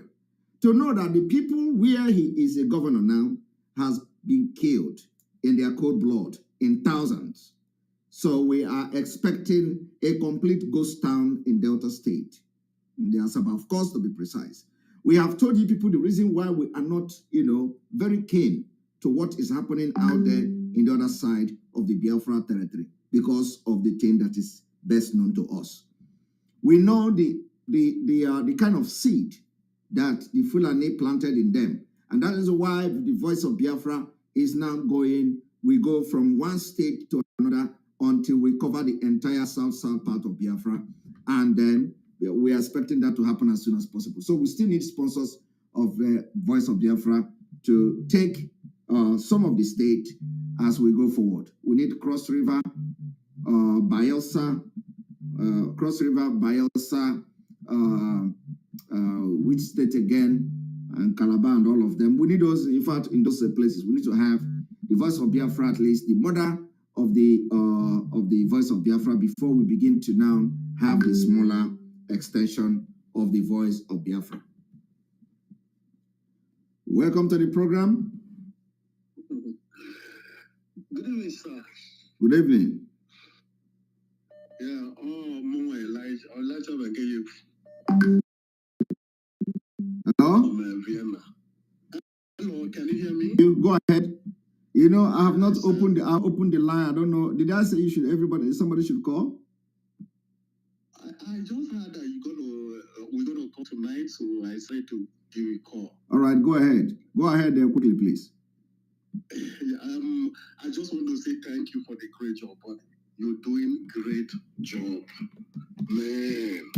to know that the people where he is a governor now has been killed in their cold blood in thousands. So we are expecting a complete ghost town in Delta State, in the Asaba, of course, to be precise. We have told you people the reason why we are not, very keen to what is happening out there in the other side of the Biafra territory, because of the thing that is best known to us. We know the kind of seed that the Fulani planted in them, and that is why the voice of Biafra is now going. We go from one state to another until we cover the entire south part of Biafra, and then we are expecting that to happen as soon as possible. So we still need sponsors of the voice of Biafra to take some of the state as we go forward. We need Cross River, Bayelsa, which state again, and Calabar and all of them. We need those, in fact, in those places. We need to have the voice of Biafra, at least the mother of the voice of Biafra, before we begin to now have the smaller extension of the voice of Biafra. Welcome to the program. Good evening, sir. Good evening. Yeah, Elijah will get you. Hello? Vienna. Hello, can you hear me? You go ahead. You know, I have not opened the line. I don't know. Did I say somebody should call? I just heard that we're gonna call tonight, so I said to give you a call. All right, go ahead. Go ahead there quickly, please. I just want to say thank you for the great job, but you're doing great job. Man,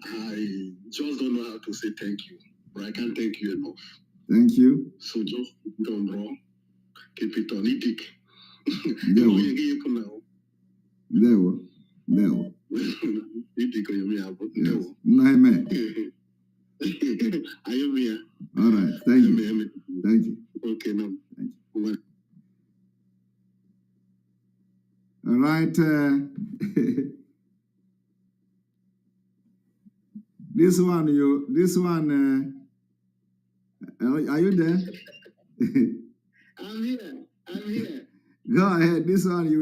I just don't know how to say thank you, but I can't thank you enough. Thank you. So just keep it on, bro. Keep it on. Idik. There All right. Thank you. Thank you. Okay, now. Thank you. All right. This one, are you there? I'm here. Go ahead. This one, you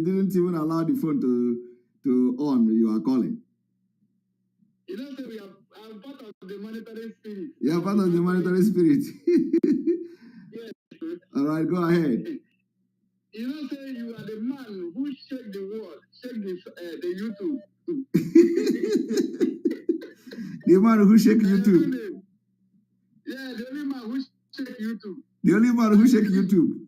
didn't even allow the phone to on. You are calling. You know, so I'm part of the monetary spirit. You are part of the monetary spirit. Yes. All right, go ahead. You know, say you are the man who shake the world, shake the YouTube. The man who shake YouTube. Yeah, the only man who shake YouTube. The only man who shake YouTube.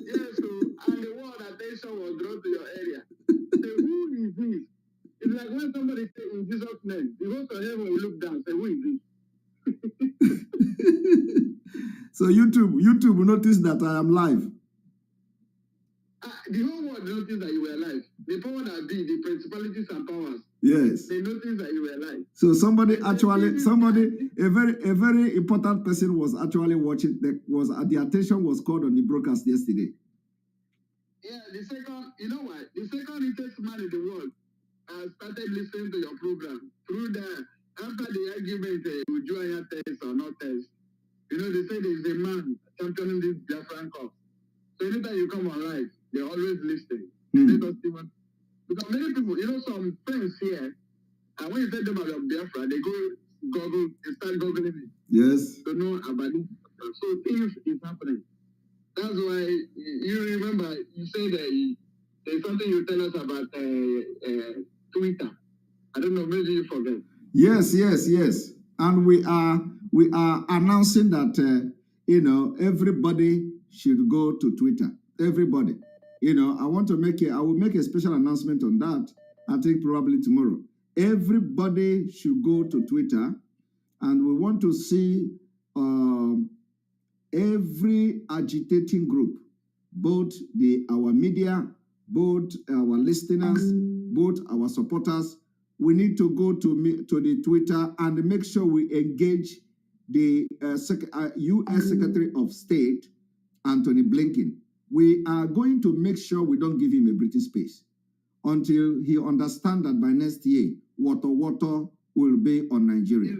Yes, so, and the world attention was drawn to your area. Say, who is this? It's like when somebody say in Jesus' name, the host of heaven will look down and say, who is this? So YouTube will notice that I am live. The whole world noticed that you were alive. The power that be, the principalities and powers. Yes. They noticed that you were alive. So a very important person was actually watching. The attention was called on the broadcast yesterday. Yeah, the second, you know what? The second richest man in the world started listening to your program through after the argument, would you hire test or not test? You know, they say there's a man championing this Biafran cause. So anytime you come on live, they always listen. Because many people, you know, some friends here, and when you tell them about Biafra, they go Google, they start Googling it. Yes. To know about it. So things is happening. That's why you remember you said there's something you tell us about Twitter. I don't know, maybe you forget. Yes. And we are announcing that everybody should go to Twitter. Everybody. I will make a special announcement on that, I think probably tomorrow. Everybody should go to Twitter, and we want to see every agitating group, both our media, both our listeners, both our supporters. We need to go to the Twitter and make sure we engage the U.S. Secretary of State, Anthony Blinken. we are going to make sure we don't give him a breathing space until he understands that by next year, water will be on Nigeria.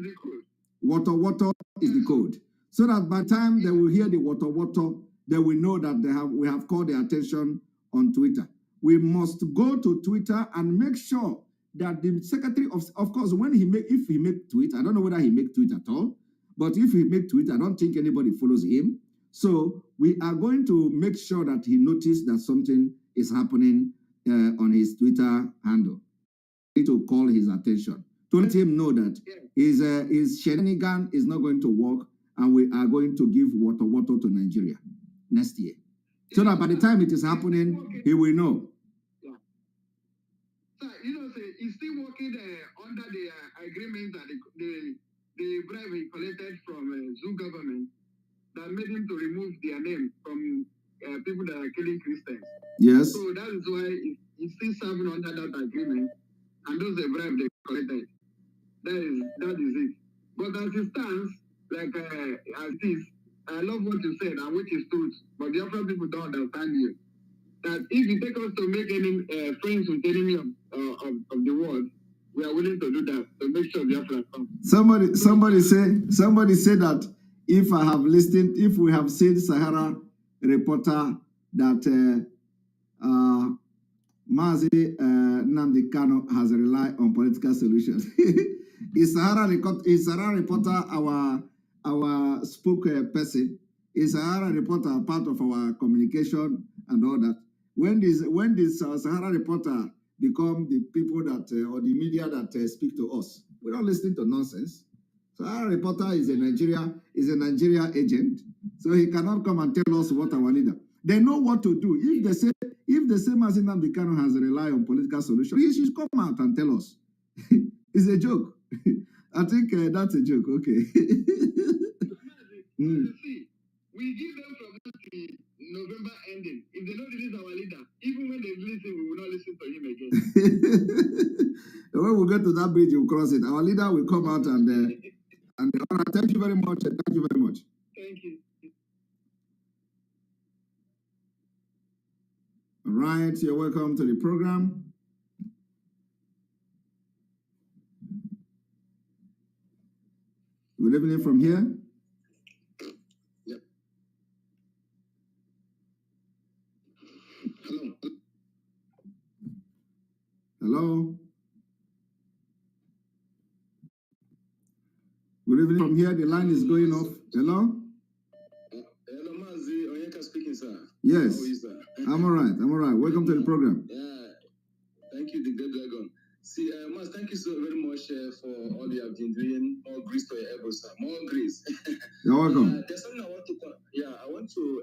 Water is the code. So that by the time they will hear the water, they will know that we have called their attention on Twitter. We must go to Twitter and make sure that the secretary of course, if he make tweet, I don't know whether he make tweet at all, but if he make tweet, I don't think anybody follows him. So we are going to make sure that he noticed that something is happening on his Twitter handle. We need to call his attention to let him know that his shenanigan is not going to work, and we are going to give water to Nigeria next year. So that by the time it is happening, he will know. Yeah. So, he's still working under the agreement that the bribe he collected from Zoo government that made him to remove their name from people that are killing Christians. Yes. So that is why he's still serving under that agreement, and those are bribe they collected. That is it. But as it stands, like as it is, I love what you said and which is truth, but the other people don't understand you. That if you take us to make any friends with enemy of the world, we are willing to do that to make sure Biafra comes. Somebody said that if we have seen Sahara reporter that Mazi Nnamdi Kanu has relied on political solutions. Is Sahara reporter our spokesperson? Is Sahara reporter part of our communication and all that? When this Sahara reporter become the people that or the media that speak to us, we don't listen to nonsense. Sahara reporter is a Nigeria agent, so he cannot come and tell us what our leader. They know what to do. If they say Mazi Nnamdi Kanu has relied on political solutions, he should come out and tell us. It's a joke. I think that's a joke. Okay. See, we give them from November ending. If they don't release our leader, even when they release him, we will not listen to him again. When we get to that bridge, we'll cross it. Our leader will come out and all right, thank you very much. Thank you very much. Thank you. All right, you're welcome to the program. Good evening from here. Yep. Hello. Hello. Good evening from here. The line is going off. Hello. Hello, Mazi. Onyeka speaking, sir. Yes. How is that? I'm all right. Welcome to the program. Yeah. Thank you, the Great Dragon. See, Maz, thank you so very much for all you have been doing. More grace to your elbow, sir. More grace. You're welcome. There's something I want to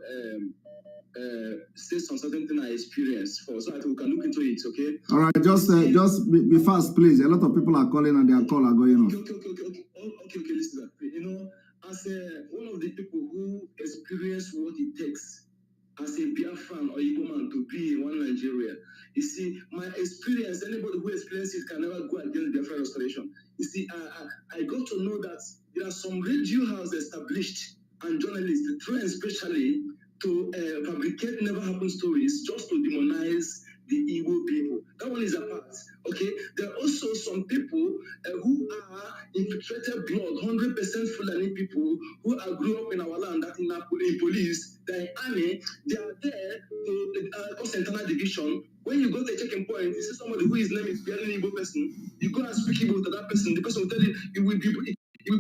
say something I experienced so that we can look into it, okay? All right, just be fast, please. A lot of people are calling and their call are going off. Okay, listen. As one of the people who experience what it takes as a Biafran or Igbo man to be in one Nigeria, you see, my experience, anybody who experiences it can never go against Biafran restoration. You see, I got to know that there are some radio houses established and journalists trained especially to fabricate never happened stories just to demonize the Igbo people. That one is a part. Okay, there are also some people who are infiltrated blood, 100% Fulani people who are grew up in our land, that in police, they're in army, they are there to cause internal division. When you go to a checking point, you see somebody who his name is bearing Igbo person, you go and speak Igbo to that person, the person will tell you, it will be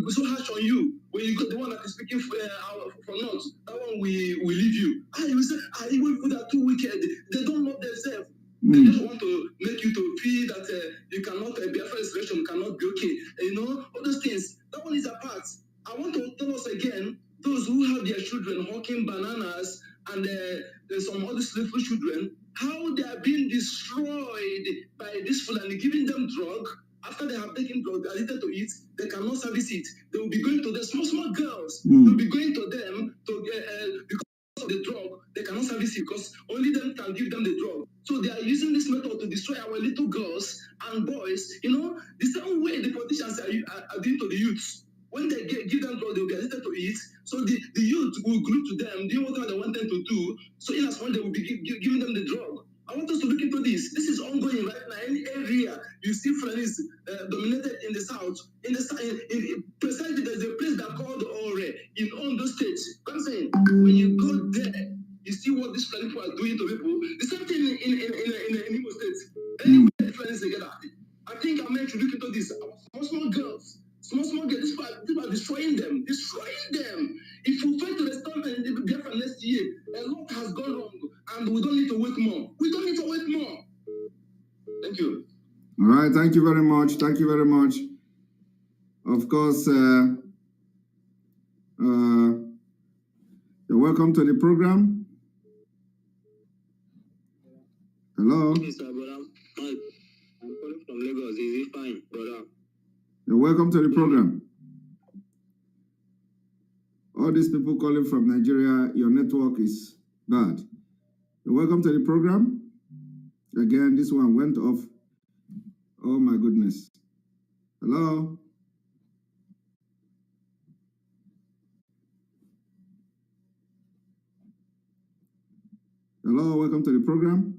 so harsh on you. When you got the one that is speaking for North, that one will leave you. You will say, Igbo people are too wicked, they don't love themselves. They just want to make you to feel that you cannot, Biafra restoration cannot be okay. You know, all those things. That one is a part. I want to tell us again, those who have their children hawking bananas and some other slave children, how they are being destroyed by this Fulani, giving them drug. After they have taken drug, addicted to it, they cannot service it. They will be going to the small girls. They will be going to them to because of the drug, they cannot service it because only them can give them the drug. So they are using this method to destroy our little girls and boys. You know, the same way the politicians are doing to the youths. When they give them drug, they will be addicted to it. So the youth will glue to them, doing whatever they want them to do. So So in as one they will be giving them the drug. I want us to look into this. This is ongoing right now. Any area you see Fulanis dominated in the south, precisely there's a place that called Ore in Ondo State. I'm saying when you go there, you see what these Fulani people are doing to people. The same thing in Imo State. Anywhere Fulanis together. I think I meant to look into this. Small girls. Small girls, these people are destroying them. If we fail to restore them in the Biafra next year, a lot has gone wrong, and we don't need to wait more. Thank you. All right, thank you very much. Thank you very much. Of course, you're welcome to the program. Hello. Yes, sir, brother. I'm calling from Lagos. Is it fine, brother? You're welcome to the program. All these people calling from Nigeria, your network is bad. You're welcome to the program. Again, this one went off. Oh my goodness. Hello? Hello, welcome to the program.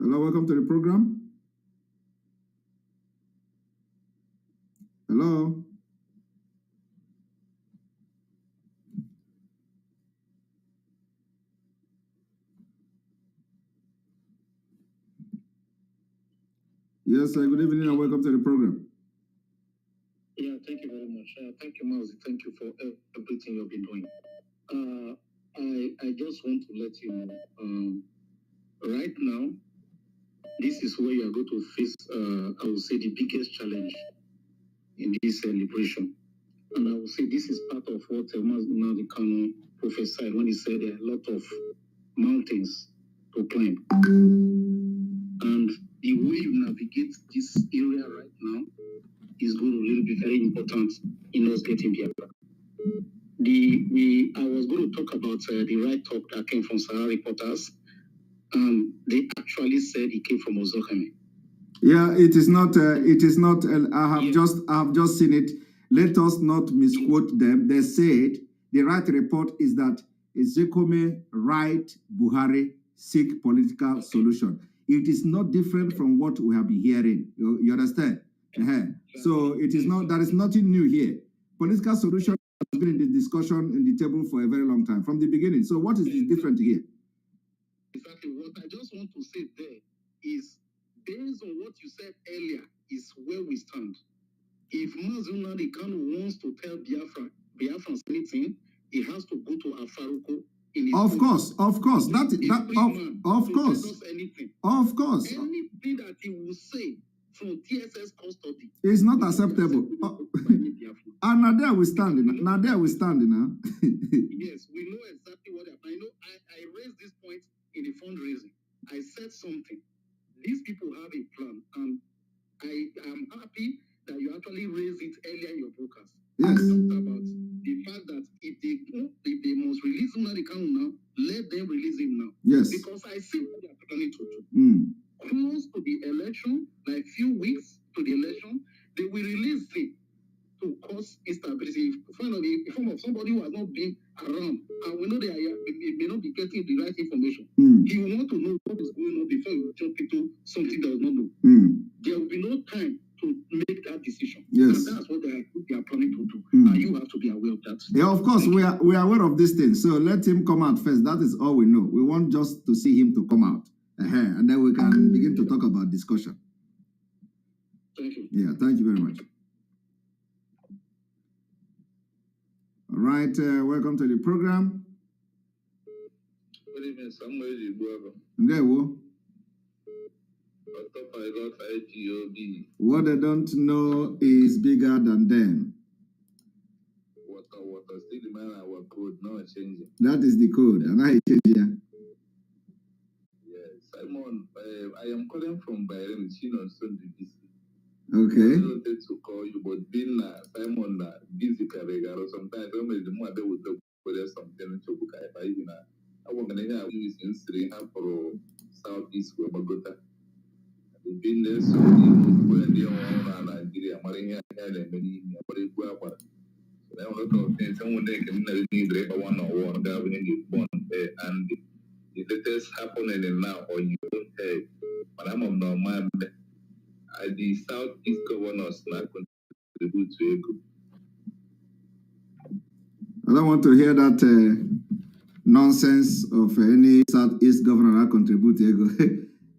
Hello, welcome to the program. Hello? Yes, good evening and welcome to the program. Yeah, thank you very much. Thank you, Mazi. Thank you for everything you've been doing. I just want to let you know, right now, this is where you are going to face, I will say, the biggest challenge in this liberation. And I will say this is part of what Mazi Kano prophesied when he said there are a lot of mountains to climb. And the way you navigate this area right now is going to really be very important in us getting Biafra. I was going to talk about the right talk that came from Sahara reporters. They actually said it came from Ozokame. Yeah, it is not. I have just seen it. Let us not misquote them. They said the right report is that Ezekome right Buhari seek political solution. It is not different from what we have been hearing. You understand? So it is not. There is nothing new here. Political solution has been in the discussion in the table for a very long time from the beginning. So what is different here? Exactly. What I just want to say there is, based on what you said earlier, is where we stand. If Mazi Kano wants to tell Biafrans anything, he has to go to Afaruko. Of course. Of course. Anything that he will say from TSS custody is not acceptable. And now there we stand. Now. Yes, we know exactly what happened. I know I raised this point in the fundraising. I said something. These people have a plan, and I am happy that you actually raised it earlier in your broadcast. Yes. I talked about the fact that if they must release Nnamdi Kanu now, let them release him now. Yes. Because I see what they are planning to do. Close to the election, like few weeks to the election, they will release him to cause instability. Finally, in form of somebody who has not been around, and we know they may not be getting the right information. He will want to know what is going on before you jump into something that does not know. There will be no time to make that decision. Yes. And that's what they are planning to do. And you have to be aware of that. Yeah, of course, we are aware of these things. So let him come out first. That is all we know. We want just to see him to come out. And then we can begin to talk about discussion. Thank you. Yeah, thank you very much. All right, welcome to the program. Good evening, Samuel. There we What they don't know is bigger than them. Water, still the man our code, no changing. That is the code, and I change here. Yes, Simon, I am calling from Bayern, Chino, Sunday DC. Okay. I wanted to call you, but being Simon busy career, or sometimes the more they would put something to book. I want to hear you in Sri for Southeast Wabagota. the business of the Nigeria, Marine, and many, but it were what. I want to think someone they can need one or one governing born and the latest happening now or you don't say, but I'm of no man. The Southeast governors not contribute to a group. I don't want to hear that nonsense of any Southeast governor that contribute ego.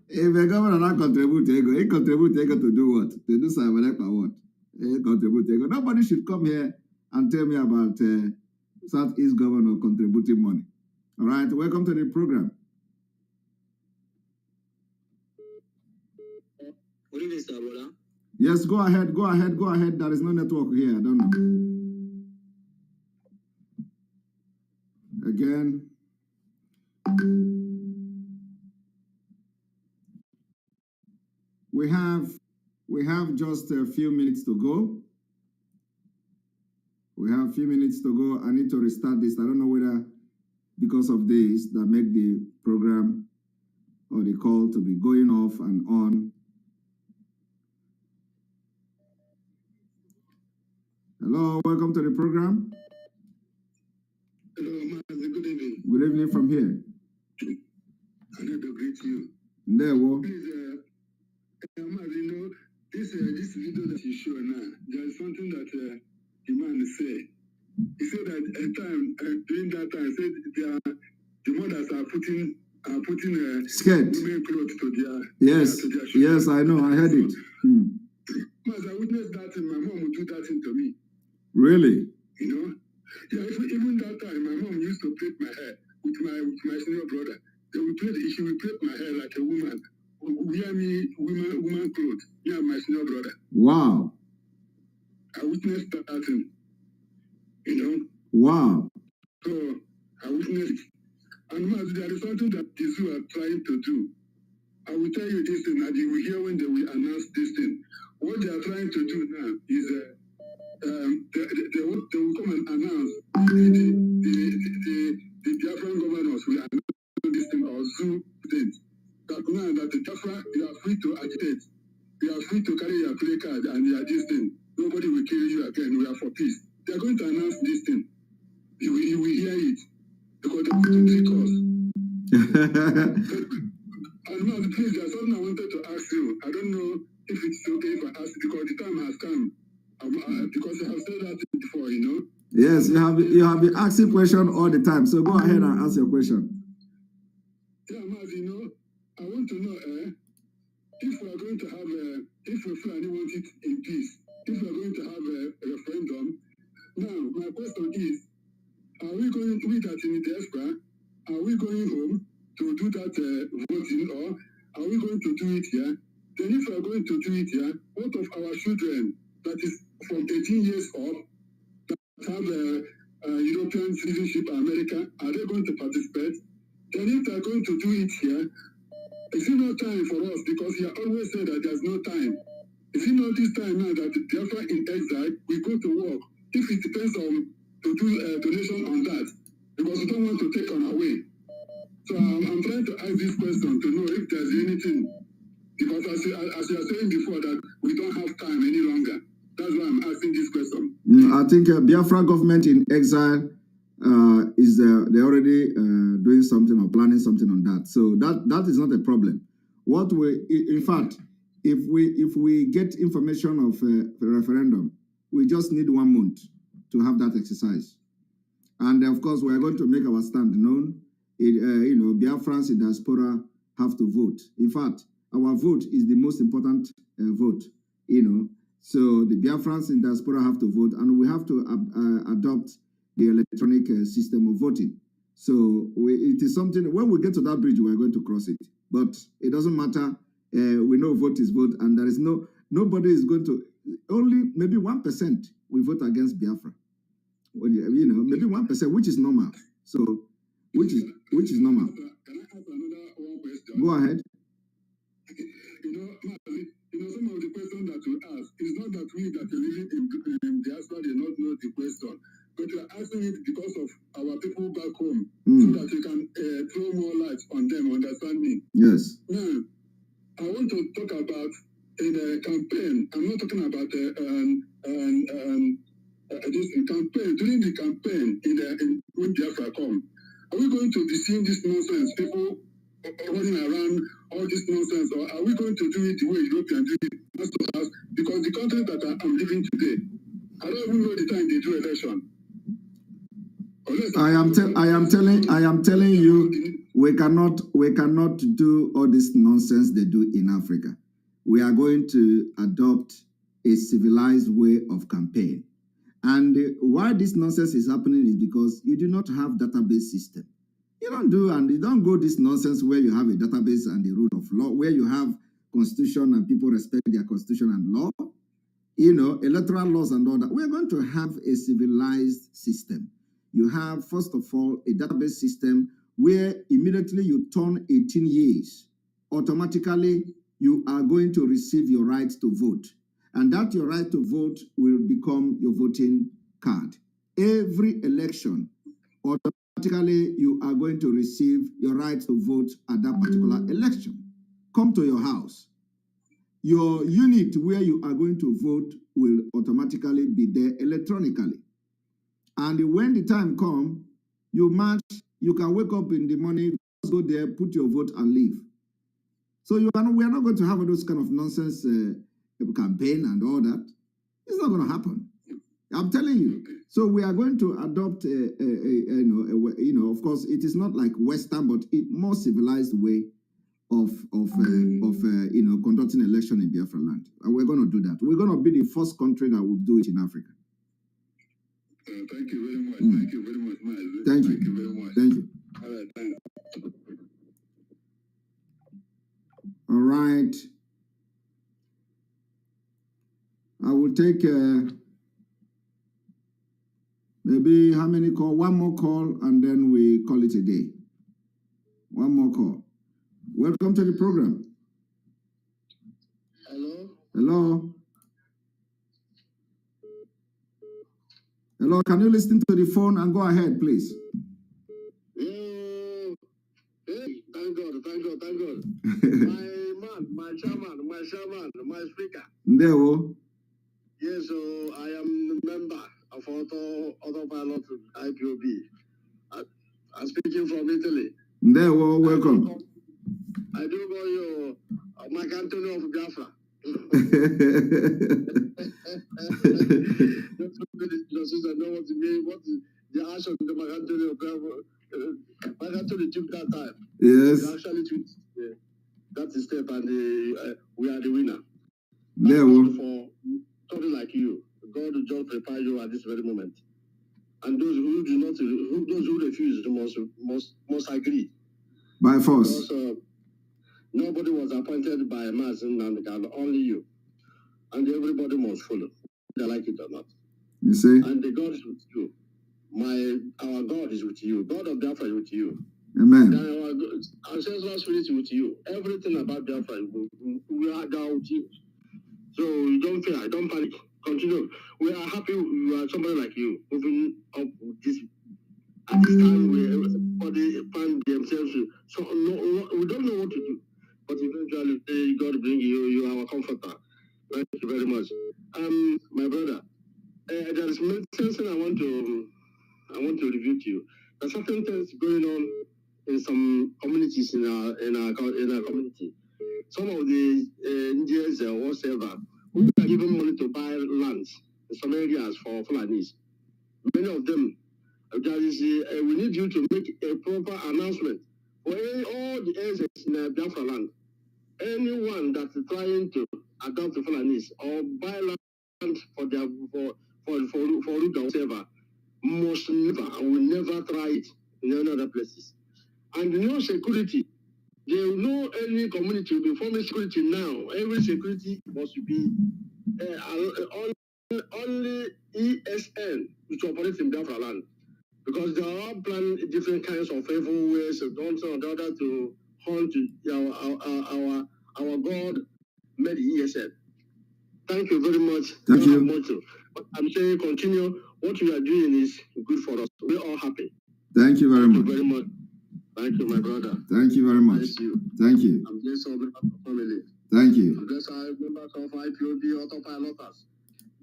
If a governor not contribute ego, he contribute ego to do what? To do something for what? He contribute ego. Nobody should come here and tell me about Southeast governor contributing money. All right, welcome to the program. Good evening, sir, brother. Yes, go ahead, go ahead, go ahead. There is no network here. I don't know. Again. We have just a few minutes to go. We have a few minutes to go. I need to restart this. I don't know whether because of this that make the program or the call to be going off and on. Hello, welcome to the program. Hello, Mazi, good evening. Good evening from here. I need to greet you. There, well. Please, Mazi, this video that you show now, there's something that the man said. He said that during that time, said the mothers are putting skirt women clothes to their yes, to their children. yes, I know, I heard it. Mas, I witnessed that thing. My mom would do that thing to me. Really? Yeah. Even that time, my mom used to plait my hair with my senior brother. She would plait my hair like a woman. Wear me woman clothes. Me and my senior brother. Wow. I witnessed that thing. Wow. So I witnessed it. And Mazi, there is something that the zoo are trying to do. I will tell you this thing, and you will hear when they will announce this thing. What they are trying to do now is they will come and announce the Biafran governors will announce this thing or zoo thing. That now that the Biafra, you are free to agitate, you are free to carry your play card and you are this thing. Nobody will kill you again. We are for peace. They are going to announce this thing. You will hear it because they want to trick us. And now, please, there's something I wanted to ask you. I don't know if it's okay if I ask because the time has come. Because you have said that before, Yes, you have been asking questions all the time. So go ahead and ask your question. Yeah, Mazi, I want to know if we are going to have if we finally want it in peace, if we are going to have a referendum. Now, my question is, are we going to do that in the diaspora? Are we going home to do that voting, or are we going to do it here? Then if we are going to do it here, what of our children that is from 18 years up that have European citizenship in America, are they going to participate? Then if they are going to do it here, is it no time for us? Because he always said that there's no time. Is it not this time now that the Biafra in exile, we go to work? If it depends on to do a donation on that, because we don't want to take on away. So I'm trying to ask this question to know if there's anything, because as you are saying before that we don't have time any longer. That's why I'm asking this question. I think Biafra government in exile is they're already doing something or planning something on that. So that is not a problem. What we, in fact, if we get information of a referendum, we just need 1 month to have that exercise. And of course, we are going to make our stand known. Biafrans in diaspora have to vote. In fact, our vote is the most important vote, So the Biafrans in diaspora have to vote, and we have to adopt the electronic system of voting. So it is something, when we get to that bridge, we are going to cross it. But it doesn't matter. We know vote is vote, and there is nobody is going to, only maybe 1% will vote against Biafra. Maybe 1%, which is normal. So, which is normal. Can I ask another one question? Go ahead. Some of the questions that you ask is not that we that are living in diaspora do not know the question, but you are asking it because of our people back home, so that you can throw more light on them, understand me? Yes. Now, I want to talk about in a campaign. I'm not talking about this campaign. During the campaign in when Biafra come, are we going to be seeing this nonsense? People running around all this nonsense, or are we going to do it the way Europeans do it? Because the country that I'm living today, I don't even know the time they do election. I am telling you, we cannot do all this nonsense they do in Africa. We are going to adopt a civilized way of campaign. And why this nonsense is happening is because you do not have database system. You don't go this nonsense where you have a database and the rule of law, where you have constitution and people respect their constitution and law, electoral laws and all that. We're going to have a civilized system. You have, first of all, a database system where immediately you turn 18 years, automatically you are going to receive your right to vote. And that your right to vote will become your voting card. Every election, automatically you are going to receive your right to vote at that particular election. Come to your house. Your unit where you are going to vote will automatically be there electronically. And when the time comes, you march, you can wake up in the morning, go there, put your vote and leave. So we are not going to have those kind of nonsense campaign and all that. It's not going to happen. I'm telling you. So we are going to adopt, of course, it is not like Western, but a more civilized way of conducting election in Biafraland. And we're going to do that. We're going to be the first country that will do it in Africa. Thank you very much. Thank you very much, Mazi. Thank you. Thank you very much. Thank you. All right, thanks. All right. I will take maybe how many call? One more call, and then we call it a day. One more call. Welcome to the program. Hello? Hello? Hello, can you listen to the phone and go ahead, please? Hey, thank God. my chairman, my speaker. Ndeo. Yes, so I am a member of Autopilot IPOB. I'm speaking from Italy. Ndeo, welcome. I do call you Mark Anthony of Biafra. Just know what to mean, what the action of the Mark Anthony of Biafra. Mark Anthony took that time. Yes. He actually took that step, and we are the winner. Ndeo. For something like you, God will just prepare you at this very moment. And those who do not, those who refuse must agree. By force. Because nobody was appointed by Mazi and only you. And everybody must follow, they like it or not. You see? And the God is with you. Our God is with you. God of Biafra is with you. Amen. And our ancestral spirit is with you. Everything about Biafra, we are down with you. So you don't fear, don't panic. Continue. We are happy you are somebody like you moving up with this at this time where everybody find themselves. So we don't know what to do, but eventually God bring you. You are our comforter. Thank you very much. My brother, there is something I want to review to you. There's certain things going on in some communities in our community. Some of the Indians or whatever, who are given money to buy lands in some areas for Fulanis. Many of them, we need you to make a proper announcement for all the areas in Biafraland. Anyone that is trying to adopt the Fulanis or buy land for their for root or whatever must never and will never try it in any other places. And no security. They know any community will be forming security now. Every security must be only ESN which operates in Biafraland. Because they are all planning different kinds of evil ways in order to hunt our God made ESN. Thank you very much. Thank you. Much. I'm saying continue. What you are doing is good for us. We're all happy. Thank you very much. Thank you very much. Thank you, my brother. Thank you very much. Bless you. Thank you. I'm blessed all the family. Thank you. Because our members of IPOB autopiloters.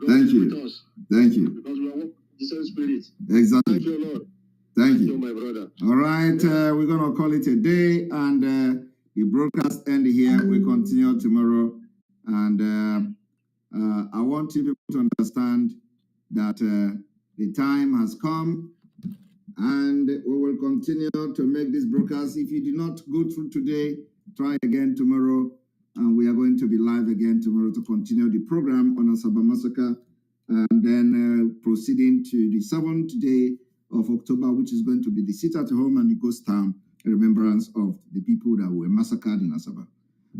Thank you. With us. Thank you. Because we are working with the same spirit. Exactly. Thank you, Lord. Thank you, my brother. All right, we're going to call it a day, and the broadcast end here. We continue tomorrow, and I want you people to understand that the time has come, and we will continue to make this broadcast. If you did not go through today, try again tomorrow, and we are going to be live again tomorrow to continue the program on Asaba Massacre, and then proceeding to the 7th day of October, which is going to be the sit-at-home and the ghost town in remembrance of the people that were massacred in Asaba.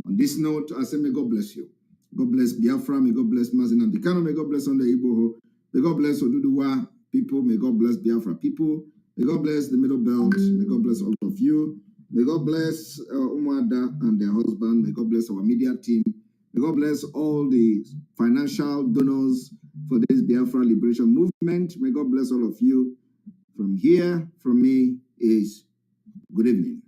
On this note, I say, may God bless you. God bless Biafra, may God bless Mazi and Dikano, may God bless Onda Iboho, may God bless Oduduwa people, may God bless Biafra people, may God bless the Middle Belt, may God bless all of you, may God bless Umuada and their husband, may God bless our media team, may God bless all the financial donors for this Biafra liberation movement, may God bless all of you. From here, from me, is good evening.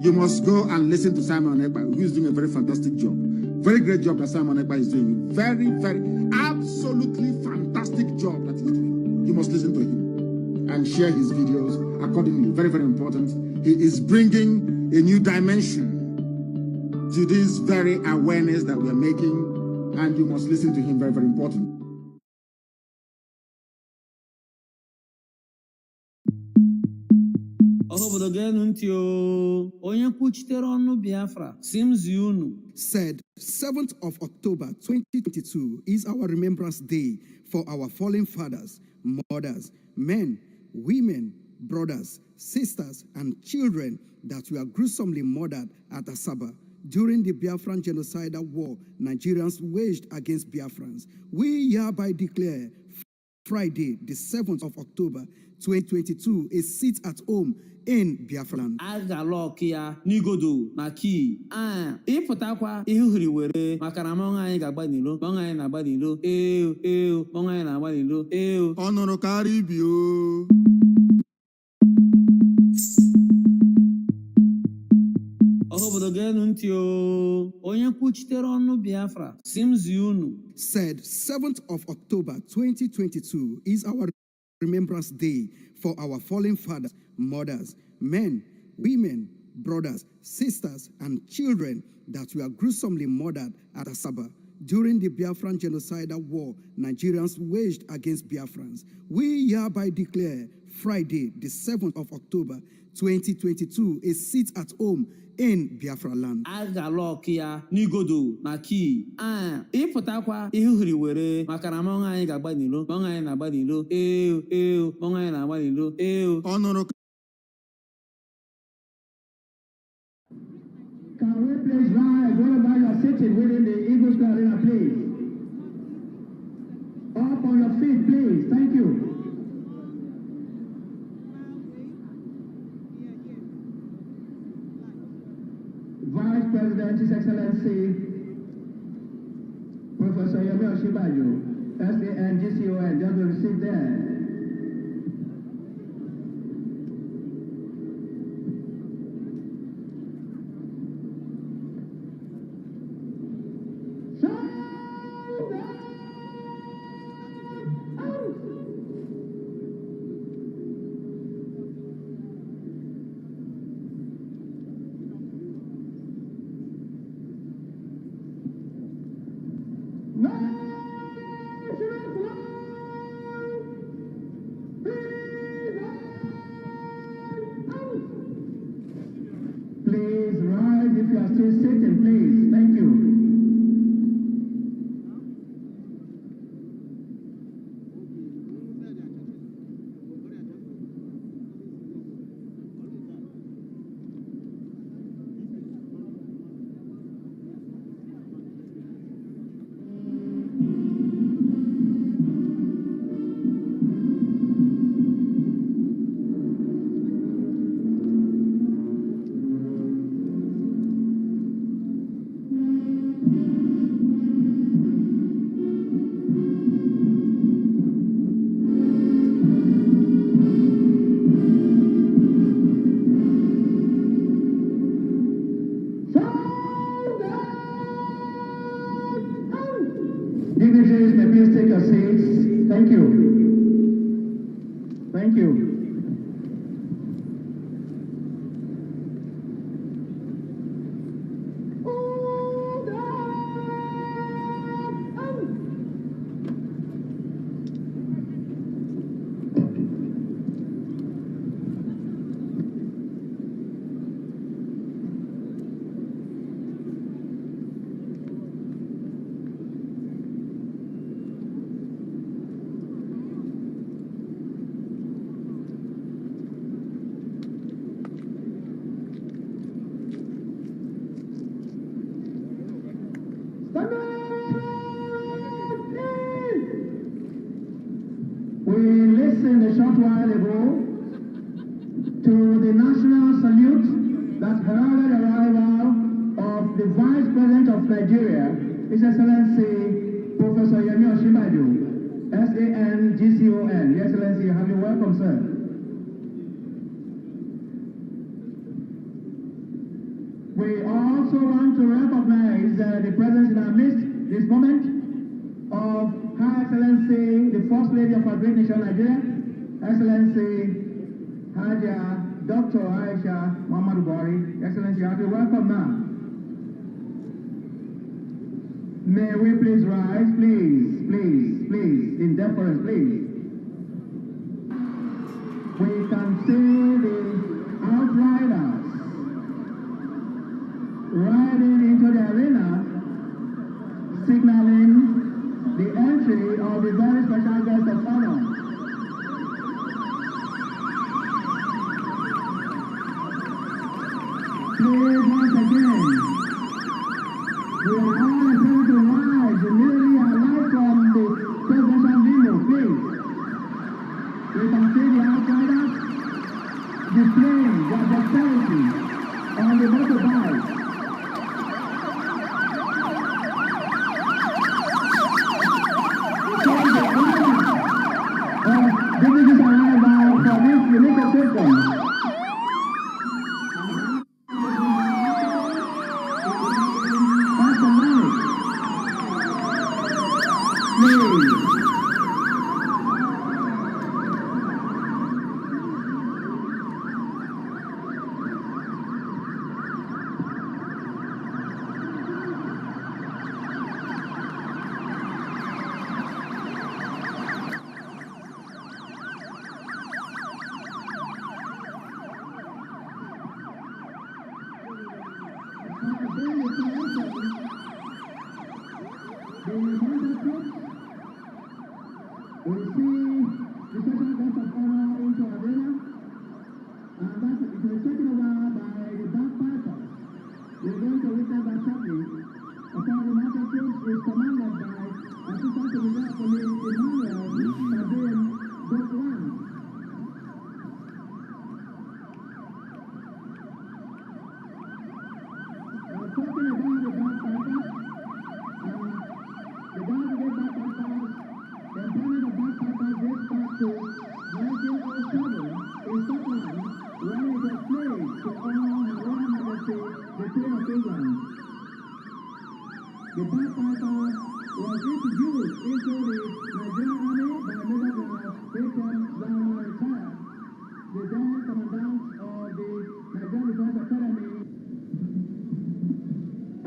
You must go and listen to Simon Ekpa, who is doing a very fantastic job. Very great job that Simon Ekpa is doing. Very, very, absolutely fantastic job that he's doing. You must listen to him and share his videos accordingly. Very, very important. He is bringing a new dimension to this very awareness that we're making, and you must listen to him. Very, very important. Said 7th of October 2022 is our remembrance day for our fallen fathers, mothers, men, women, brothers, sisters, and children that were gruesomely murdered at Asaba during the Biafran genocidal war Nigerians waged against Biafrans. We hereby declare Friday, the 7th of October 2022, a sit-at-home in Biafraland. Agalokia Nigodo Naki ịpụtakwa ihe uhiri were maka na mọnwụ anyị ga-agba n'ilo mọnwụ anyị na-agba n'ilo mọnwụ anyị na-agba n'ilo ọ nụrụ karịa ibi o. obodo ga-enu ntị o onye kwuchitere ọnụ Biafra simzi unu. Said 7th of October 2022 is our remembrance day for our fallen fathers, mothers, men, women, brothers, sisters, and children that were gruesomely murdered at Asaba during the Biafran genocidal war Nigerians waged against Biafrans. We hereby declare Friday, the 7th of October 2022, a sit-at-home in Biafraland. Agalokia Nigodo Naki ịpụtakwa ihe uhiri were maka na mọnwụ anyị ga-agba n'ilo mọnwụ anyị na-agba n'ilo mọnwụ anyị na-agba n'ilo ọ nụrụ. Can we please rise wherever you are sitting within the Eagles Arena, please? Up on your feet, please. Thank you. Vice President, His Excellency, Professor Yemi Oshibajo, SAN, GCON, just will receive there. may please take your seats. Thank you. Thank you. We listened a short while ago to the national salute that heralded the arrival of the Vice President of Nigeria, His Excellency Professor Yemi Osinbajo, SAN-GCON. Your Excellency, have you welcome, sir. We also want to recognize the presence in our midst this moment of Her Excellency, the First Lady of our great nation, Nigeria, Excellency Haja Dr. Aisha Muhammadu Buhari. Excellency, you have been welcome now. May we please rise, please, in deference, please. We can see the outriders riding into the arena, signaling the entry of the very special guest of honor. Please, once again, we are all encouraged to rise immediately alive from the presidential window, please. We can see the outriders displaying their dexterity on the motorbike. This is arrival for this unique occasion.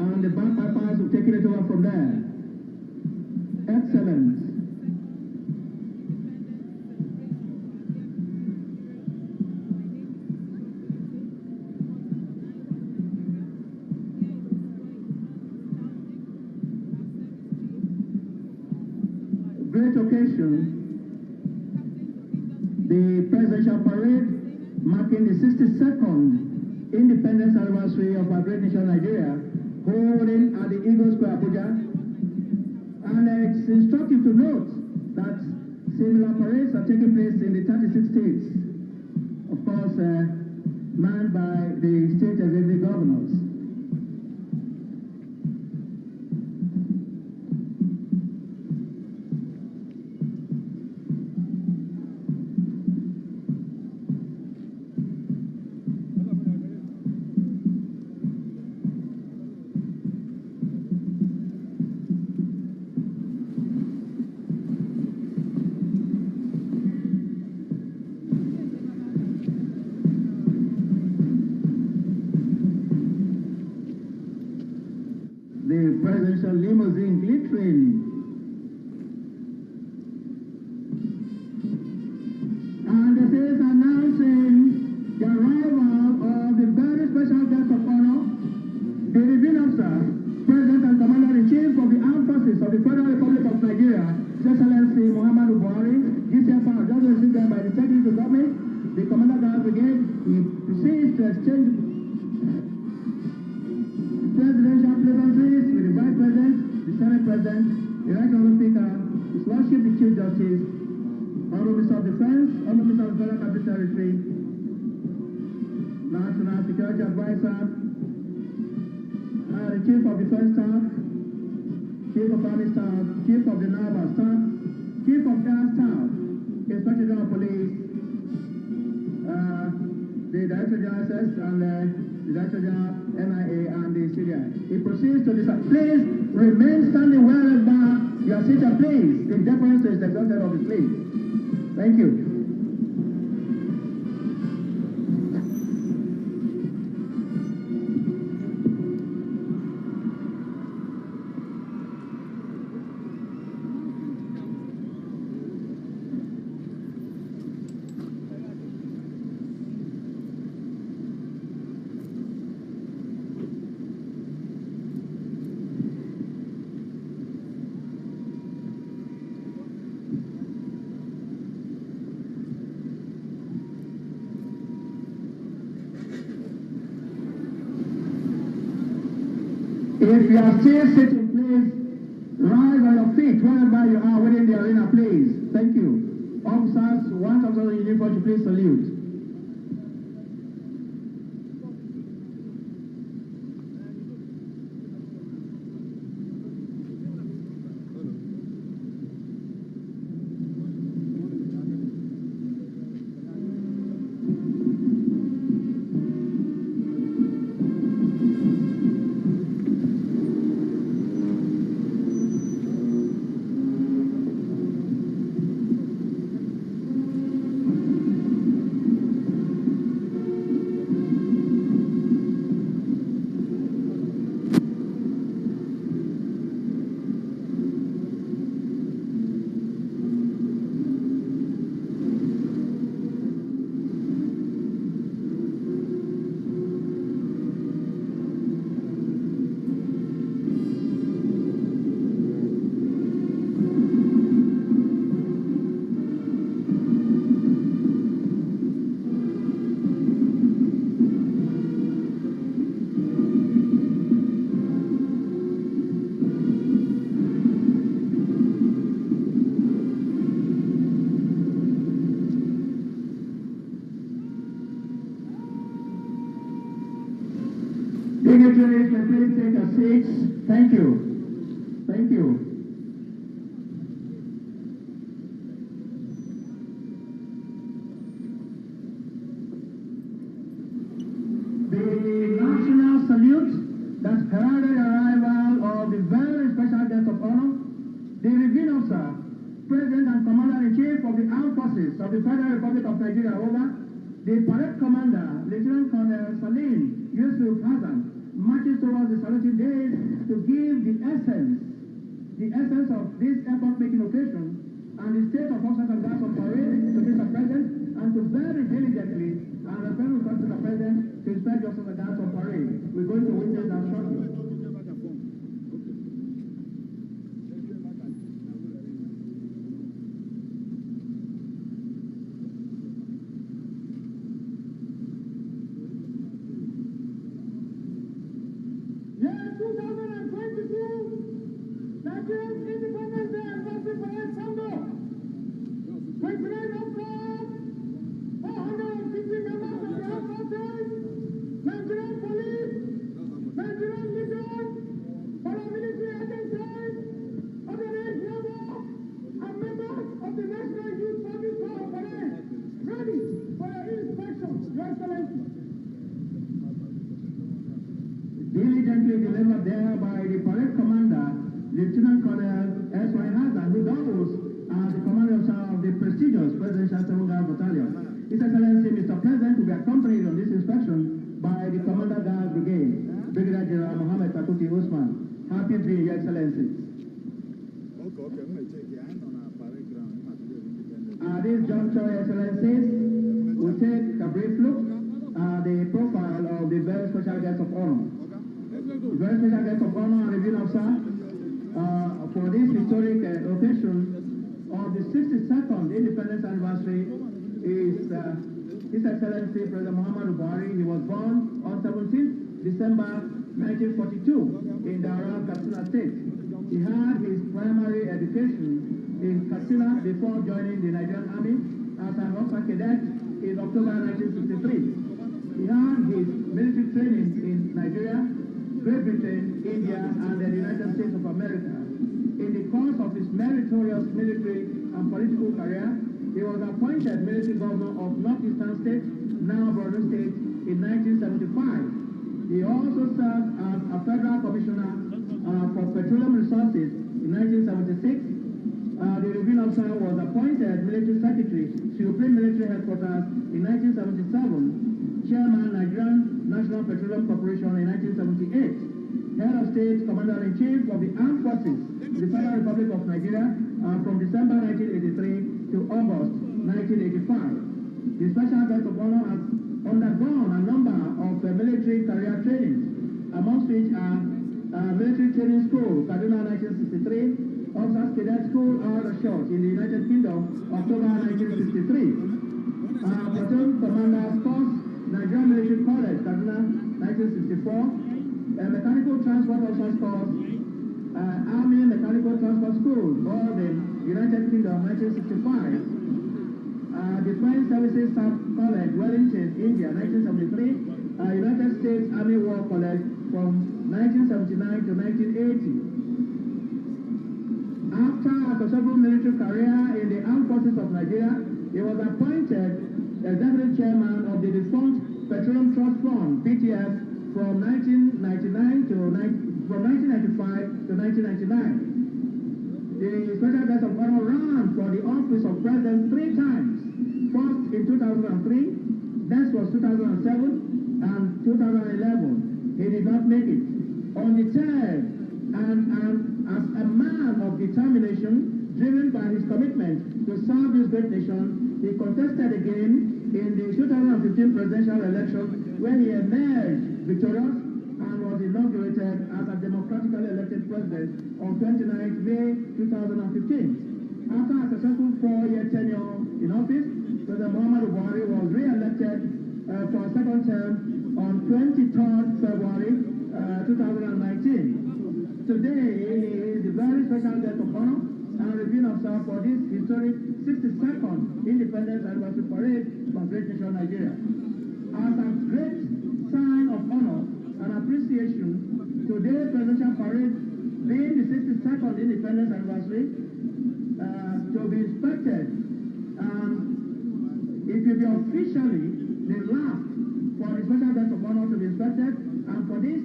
And the bagpipers will take it over from there. Excellent. Great occasion. The presidential parade marking the 62nd independence anniversary of our great nation Nigeria, holding at the Eagle Square, Abuja. And it's instructive to note that similar parades are taking place in the 36 states, of course, manned by the state executive governors. announcing the arrival of the very special guest of honor, the reviewing officer, President and Commander-in-Chief of the Armed Forces of the Federal Republic of Nigeria, His Excellency Muhammadu Buhari, GCFR, just received them by the Secretary of Government, the Commander Guard Brigade. He proceeds to exchange presidential pleasantries with the Vice President, the Senate President, the Right Honourable Speaker, His Lordship the Chief Justice, Honourable Minister of Defense, Honourable Minister of the Federal Capital Territory, National Security Advisor, the Chief of Defense Staff, Chief of Army Staff, Chief of the Naval Staff, Chief of Air Staff, Inspector General of Police, the Director General SS, and the Director General NIA and the CDI. He proceeds to decide. Please remain standing wherever you are seated, please, in deference to his exalted office, please. Thank you. If you are still sitting, please rise on your feet wherever you are within the arena, please. Thank you. Officers, one officer in uniform, should please salute. Dignitaries, can please take a seat. Thank you. Thank you. The national salute that heralded the arrival of the very special guest of honor, the reviewing officer, President and Commander-in-Chief of the Armed Forces of the Federal Republic of Nigeria, over, the parade commander, Lieutenant Colonel Salim Yusuf Hassan, marches towards the saluting days to give the essence of this epoch-making occasion and the state of officers and guards on parade to Mr. President, and to very diligently and respectfully request Mr. President to inspect the officers and guards on parade. We're going to witness that shortly. Diligently delivered there by the parade commander, Lieutenant Colonel S.Y. Hassan, who doubles as the commander of the prestigious Presidential 7th Guard Battalion. His Excellency, Mr. President, will be accompanied on this inspection by the Commander Guard Brigade, Brigadier General Mohammed Takuti Usman. Happy to be Your Excellency. Okay, I'm going to take your hand on our parade ground. At this juncture, Your Excellencies, we'll take a brief look at the profile of the very special guest of honor. The very special guest of honor and reviewing officer for this historic occasion of the 62nd Independence Anniversary is His Excellency President Muhammadu Buhari. He was born on 17th December 1942 in Dara, Katsina State. He had his primary education in Katsina before joining the Nigerian Army as an officer cadet in October 1963. He had his military training in Nigeria, Great Britain, India, and the United States of America. In the course of his meritorious military and political career, he was appointed military governor of Northeastern State, now Borno State, in 1975. He also served as a federal commissioner for petroleum resources in 1976. The reviewing officer was appointed military secretary, Supreme Military Headquarters in 1977, chairman Nigerian National Petroleum Corporation in 1978, head of state, commander-in-chief of the armed forces of the Federal Republic of Nigeria from December 1983 to August 1985. The special guest of honor has undergone a number of military career trainings, amongst which are Military Training School, Kaduna 1963, Officers Cadet School, Aldershot in the United Kingdom, October 1963. Platoon Commander's Course, Nigerian Military College, Kaduna 1964. Mechanical Transport Officers Course, Army Mechanical Transport School, Borden, United Kingdom 1965. Defense Services Staff College, Wellington, India 1973. United States Army War College from 1979 to 1980. After a successful military career in the Armed Forces of Nigeria, he was appointed executive chairman of the defunct Petroleum Trust Fund (PTF) from 1995 to 1999. The special guest of honor ran for the office of president 3 times. First in 2003, next was 2007 and 2011. He did not make it. On the third, and as a man of determination, driven by his commitment to serve this great nation, he contested again in the 2015 presidential election, where he emerged victorious and was inaugurated as a democratically elected president on 29th May 2015. After a successful 4-year tenure in office, President Muhammadu Buhari was re-elected for a second term on 23rd February 2019. Today, he is the very special guest of honor and reviewing officer for this historic 62nd Independence Anniversary Parade for Great Nation Nigeria. As a great sign of honor and appreciation, today's presidential parade being the 62nd Independence Anniversary to be inspected, and it will be officially the last for the special guest of honor to be inspected, and for this,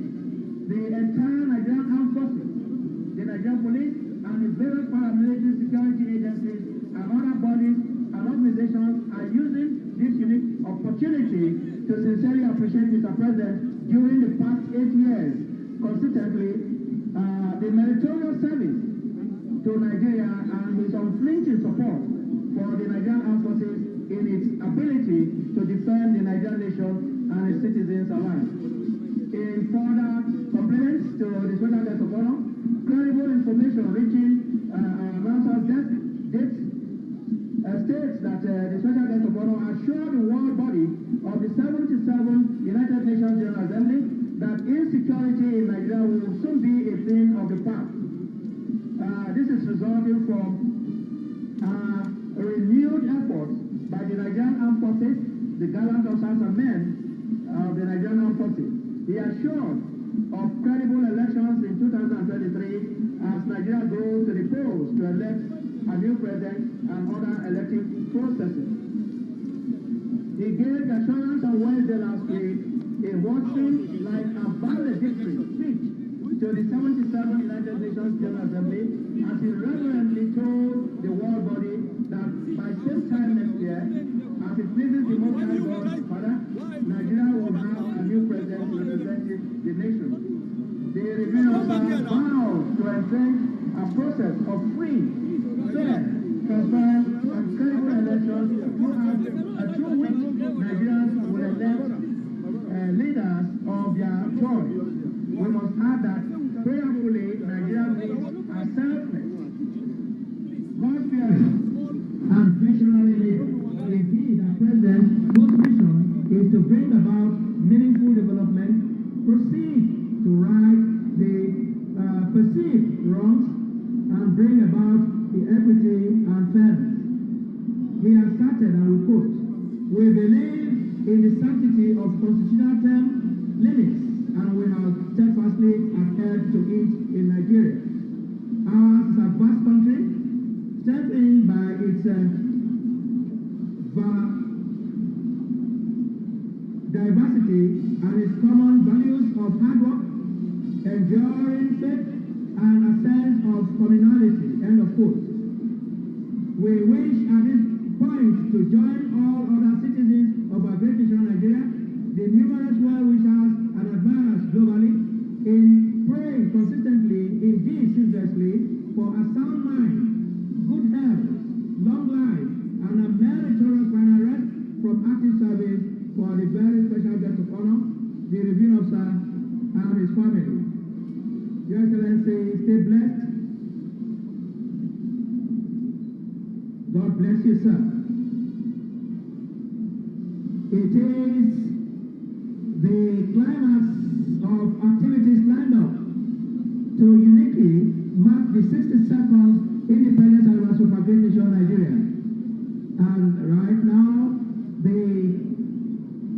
the entire Nigerian Armed Forces, the Nigerian Police, and the various paramilitary security agencies and other bodies and organizations are using this unique opportunity to sincerely appreciate Mr. President during the past 8 years. Consistently, the meritorious service to Nigeria and his unflinching support for the Nigerian Armed Forces in its ability to defend the Nigerian nation and its citizens alike. In further compliments to the special guest of honor, credible information reaching our announcer's desk states that the special guest of honor assured the world body of the 77th United Nations General Assembly that insecurity in Nigeria will soon be a thing of the past. This is resulting from renewed efforts by the Nigerian Armed Forces, the gallant officers and men of the Nigerian Armed Forces. He assured of credible elections in 2023 as Nigeria goes to the polls to elect a new president and other elective processes. He gave the assurance on Wednesday last week in what seemed like a valedictory speech to the 77th United Nations General Assembly as he reverently told the world body that by same time next year, as it pleases the Most High God, Father, Nigeria will have a new president representing the nation. The review officer vows to entrench a process of free, fair, transparent, and credible elections through which choice. We must add that prayerfully Nigerian youth are selfless, God-fearing, and visionary leaders. Indeed, our president, whose mission is to bring about meaningful development, proceed to right the perceived wrongs and bring about the equity and fairness. He has started, and we quote, "We believe in the sanctity of constitutional term limits, and we have steadfastly adhered to it in Nigeria. Ours is a vast country, strengthened by its diversity and its common values of hard work, enduring faith, and a sense of communality." End of quote. We wish at this point to join all other citizens of our great nation Nigeria, the numerous well-wishers and admirers globally, in praying consistently, indeed ceaselessly, for a sound mind, good health, long life, and a meritorious final rest from active service for the very special guest of honor, the Revenue Officer, and his family. Your Excellency, stay blessed. God bless you, sir. It is the climax of activities lined up to uniquely mark the 62nd independence anniversary of our great nation, Nigeria. And right now, the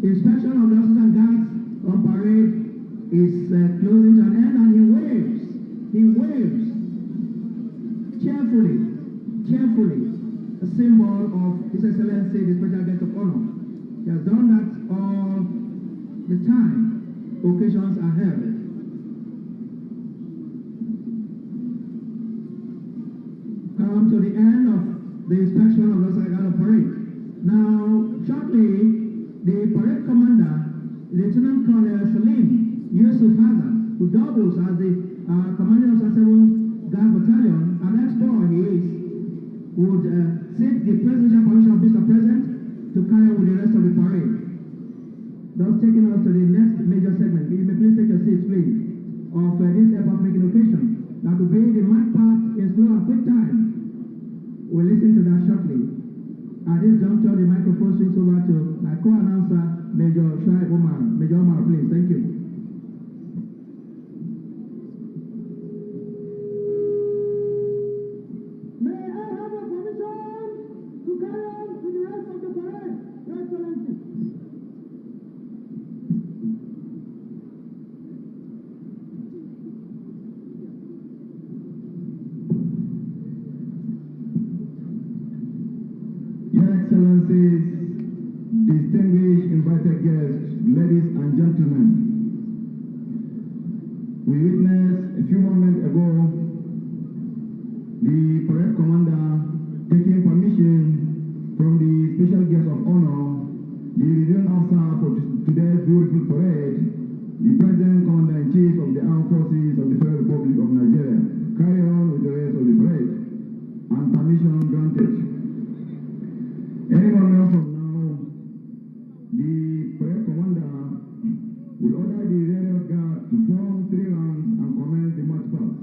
inspection of the officers and guards on parade is closing to an end, and he waves cheerfully, a symbol of His Excellency, the Special Guest of Honor. He has done that all the time occasions are held. Come to the end of the inspection of the Massacre parade. Now, shortly, the parade commander, Lieutenant Colonel Salim Yusuf Hazan, who doubles as the commanding of 7th Guard Battalion, an ex-corps he is, would seek the presidential permission of Mr. President to carry on with the rest of the parade. Thus taking us to the next major segment. You may please take your seats, please, of this epoch-making occasion. That will be the march past in slow and quick time. We'll listen to that shortly. At this juncture, the microphone swings over to my co-announcer, Major Shai Omar. Major Omar, please. Thank you. Excellencies, distinguished invited guests, ladies and gentlemen, we witnessed a few moments ago the parade commander taking permission from the special guest of honor, the reviewing officer for today's beautiful parade, the President Commander-in-Chief of the Armed Forces of the Federal Republic of Nigeria, carry on with the rest of the parade, and permission granted. Any moment from now, the parade commander will order the various guards to form 3 rounds and commence the march past.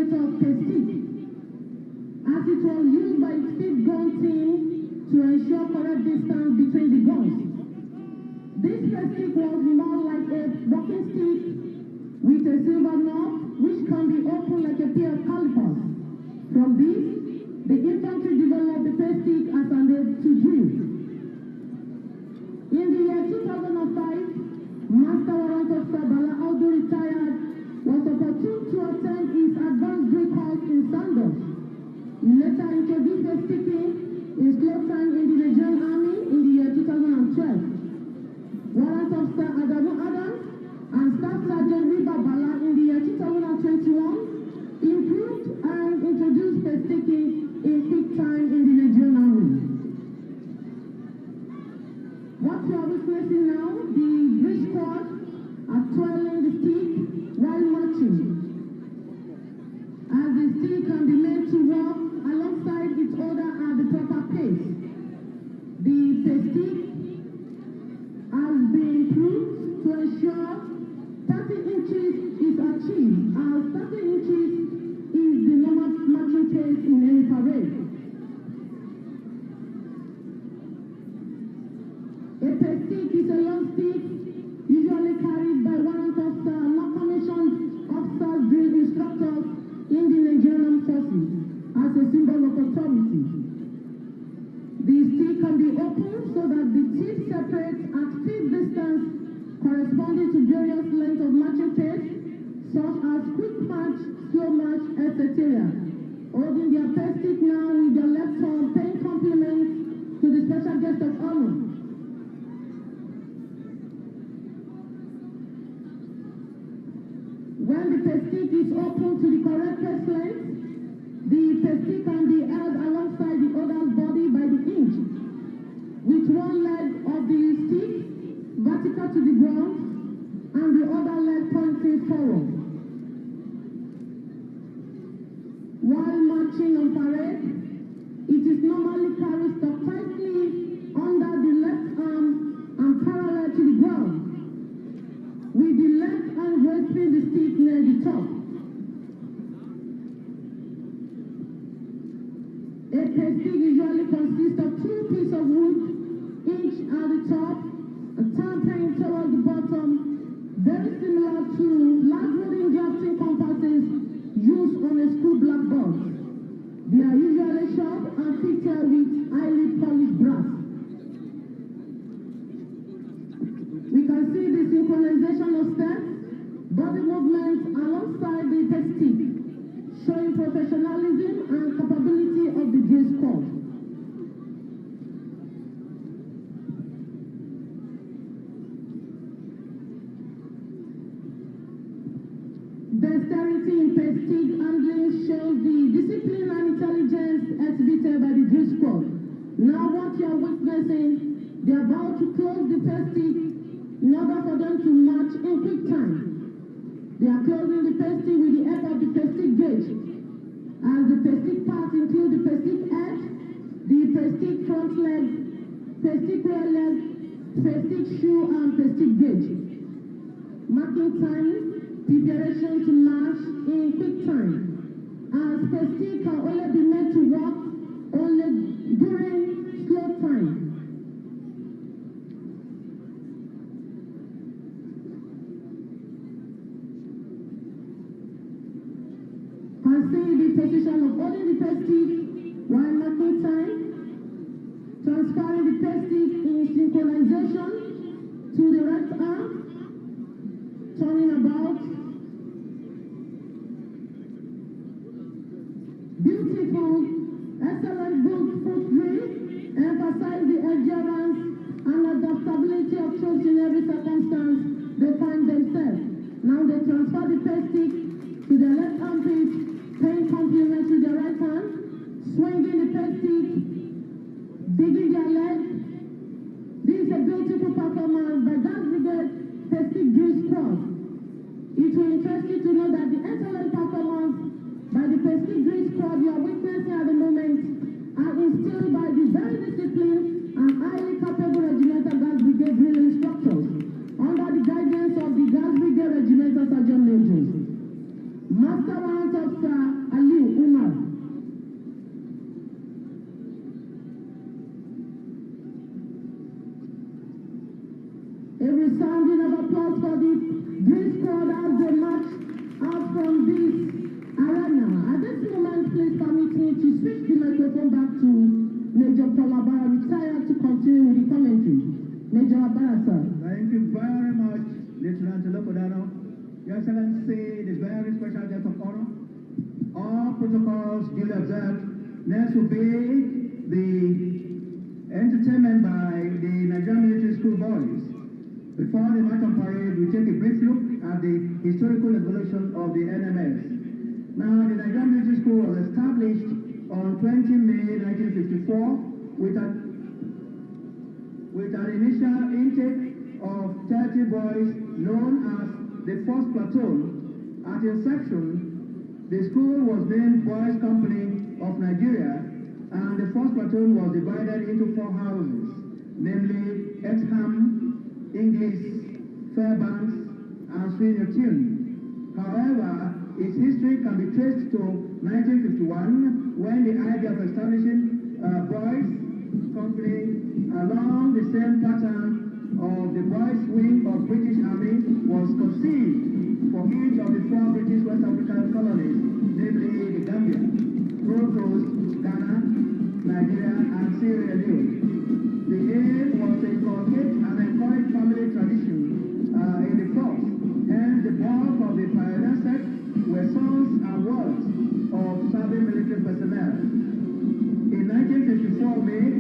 detonator pestic, as it was used by the speed gun team to ensure correct distance between the guns. This pestic was more like a walking stick with a silver knob, which can be opened like a pair of calipers. From this, the infantry developed the pestic as an aid to drill. In the year 2005, Master Warrant Officer Bala Aldo retired, was opportune to attend his advanced drill course in Sandos. He later introduced pesticking in slow time in the Nigerian Army in the year 2012. Warrant Officer Adamu Adams and Staff Sergeant Riba Bala in the year 2021 improved and introduced pesticking in quick time in the Nigerian Army. What you are witnessing now, the bridge squad are twirling the stick while marching. As the stick can be made to walk alongside each other at the proper pace. The pestic has been improved to ensure 30 inches is achieved, as 30 inches is the normal marching pace in any parade. A pestic is a long stick usually carried by warrant officer, non-commissioned officers, drill instructors in the Nigerian Armed Forces as a symbol of authority. The stick can be opened so that the tip separates at fixed distance corresponding to various lengths of marching pace, such as quick march, slow march, etc. Holding their pestic now with their left arm, paying compliments to the special guest of honor. When the pestic is opened to the correct pace length, the pestic can be held alongside the other's body by the inch, with one leg of the stick vertical to the ground and the other leg pointing forward. While marching on parade, it is normally carried stuck tightly under the left arm and parallel to the ground, with the left hand grasping the stick near the top. A pestic usually consists of two pieces of wood, each at the top, a tampering toward the bottom, very similar to large wooden drafting compasses used on a school blackboard. They are usually sharp and fitted with highly polished brass. We can see the synchronization of steps, body movements alongside the pestic, showing professionalism and capability of the drill squad. Dexterity in pestic handling shows the discipline and intelligence exhibited by the drill squad. Now what you are witnessing, they are about to close the pestic in order for them to march in quick time. They are closing the pestic with the help of the pestic gauge. As the pestic parts include the pestic head, the pestic front leg, pestic rear leg, pestic shoe, and pestic gauge. Marking time, preparation to march in quick time. As pestic can only be made to walk only during slow time. Can see the position of holding the pestic while marking time, transferring the pestic in synchronization to the right arm, turning about. Beautiful, excellent good foot drill, emphasize the endurance and adaptability of troops in every circumstance they find themselves. Now they transfer the pestic to their left armpit, paying compliments to their right hand, swinging the pestic, digging their leg. This is a beautiful performance by Dance Brigade Pestic Drill Squad. It will interest you to know that the excellent performance by the Pestic Drill Squad you are witnessing at the moment are instilled by the very disciplined and highly capable Regimental Dance Brigade drill instructors under the guidance of the Dance Brigade Regimental Sergeant Majors. Master Warrant of Dr. Ali Umar. A resounding of applause for the Green Squad as they march out from this arena. At this moment, please permit me to switch the microphone back to Major Paul Abara, retired, to continue with the commentary. Major Abara, sir. Thank you very much, Lieutenant Lopodano. Your Excellency, the very special guest of honor. All protocols duly observed. Next will be the entertainment by the Nigerian Military School boys. Before the march on parade, we take a brief look at the historical evolution of the NMS. Now, the Nigerian Military School was established on 20 May 1954 with an initial intake of 30 boys known as the First Platoon. At inception, the school was named Boys Company of Nigeria, and the First Platoon was divided into 4 houses, namely Exham, English, Fairbanks, and Senior Tune. However, its history can be traced to 1951, when the idea of establishing Boys Company along the same pattern of the Boys Wing of British Army was conceived for each of the 4 British West African colonies, namely the Gambia, Gold Coast, Ghana, Nigeria, and Sierra Leone. The aim was to inculcate and encourage family tradition in the force, and the bulk of the pioneer sect were sons and wards of serving military personnel. In 1954 May,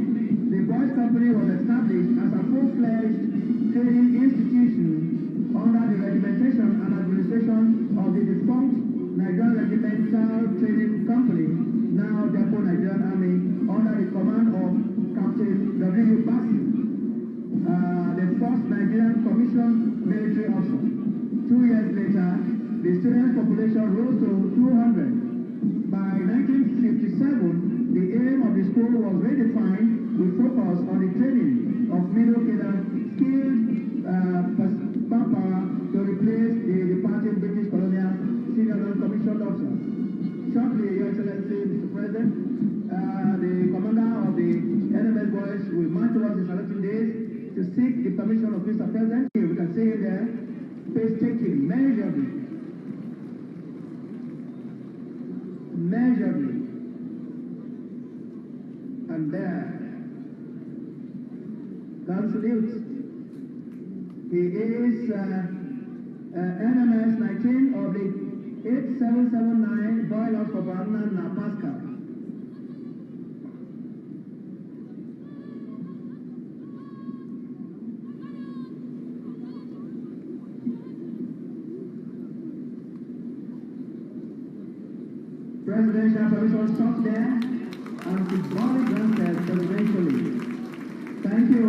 the Boys Company was established as a full-fledged training institution under the regimentation and administration of the defunct Nigerian Regimental Training Company, now Depot Nigerian Army, under the command of Captain W. Bassi, the first Nigerian commissioned military officer. 2 years later, the student population rose to 200. By 1957, the aim of the school was redefined with focus on the training of middle-cadre skilled manpower to replace the departing British colonial senior non-commissioned officers. Shortly, Your Excellency, Mr. President, the commander of the NMS boys will march towards the saluting days to seek the permission of Mr. President. We can see him there, pace-taking, measurably. And there, God salute. He is NMS 19/8779, Boilers for Barna Pascal. Presidential permission stopped there, and symbolic granted presidentially. Thank you.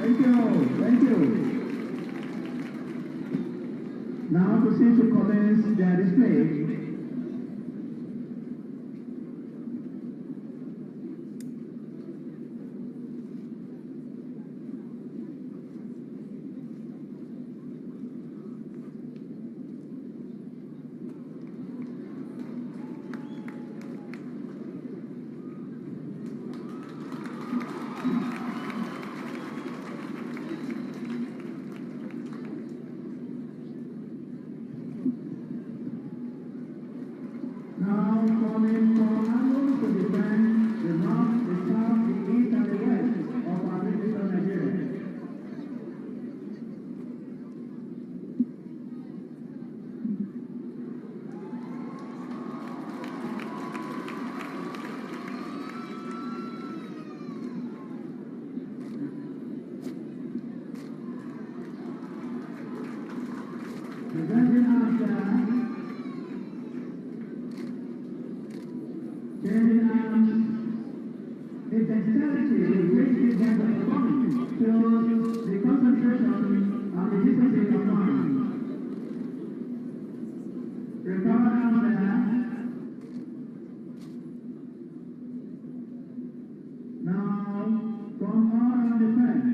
Thank you. Now proceed to commence their display. changing arms, the dexterity with which these guys are performing shows the concentration and the discipline of mind. Recover arms there. Now, come on the fence.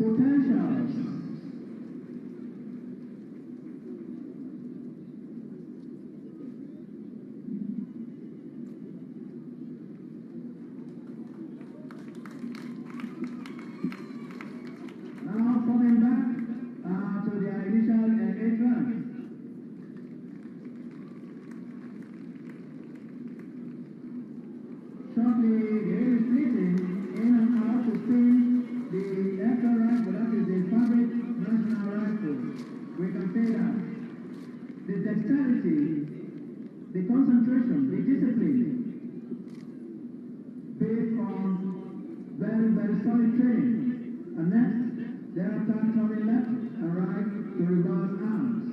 Potentials. Now coming back to the initial entrance. Shortly, there is splitting in and out to spin the extra rifle, that is the fabric national rifle. We can say that. The dexterity, the concentration, the discipline, based on very, very solid training. And next, thereafter turning left and right to reverse arms.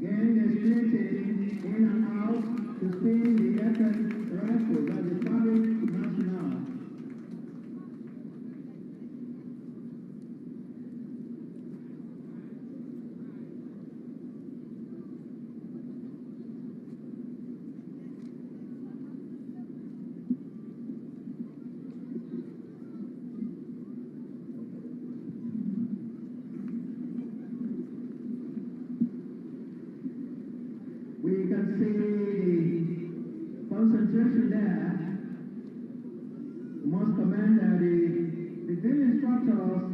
Again, the splitting in and out to spin the second rifle, that is fabric national. We can see the concentration there. We must commend the drill instructors,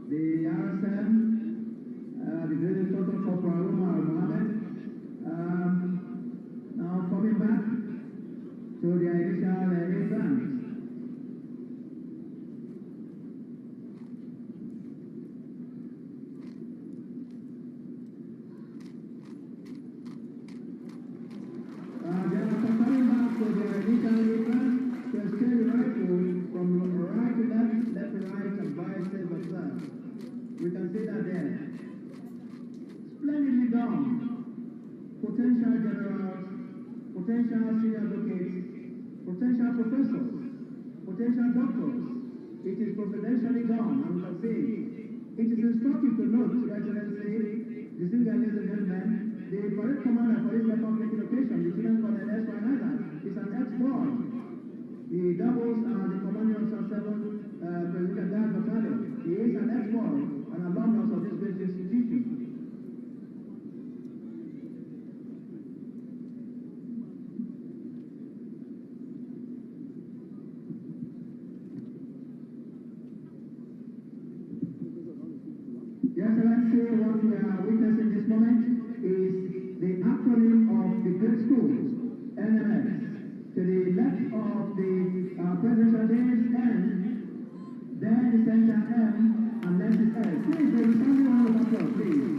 the RSM, the drill instructor Corporal Umar Mohammed. Now coming back to the initial exams. Coming back to the initial exams, to exchange the rifle from right to left, left to right, and vice versa. We can see that there. Splendidly done. Potential generals, potential senior advocates, potential professors, potential doctors. It is providentially done, and we can say it is instructive to note, Your Excellency, distinguished ladies and gentlemen, the parade commander for this public location, Lieutenant Colonel S.Y. is an ex-boy. He doubles as the commander of South 7 President Guard Battalion. He is an ex-boy, an alumnus of this great institution. Your Excellency, what we are witnessing this moment is the acronym of the great schools, NMS. To the left of the presidential days, N, then the center M, and then the S. Please, there is only one of applause, please.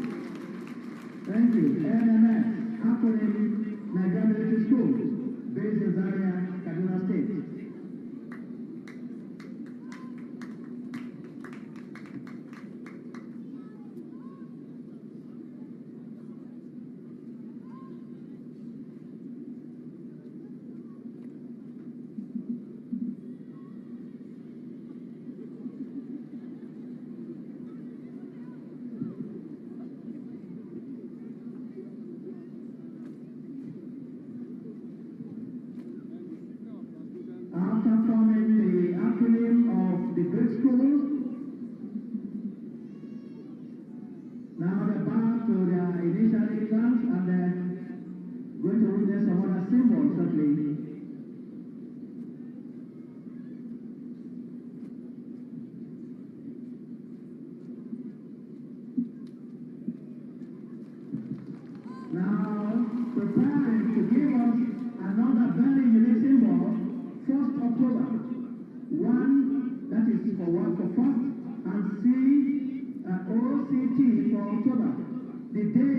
Thank you. NMS, acronym Nigerian Military Schools, based in Zaria, Kaduna State. for what for first, and OCT for October. The day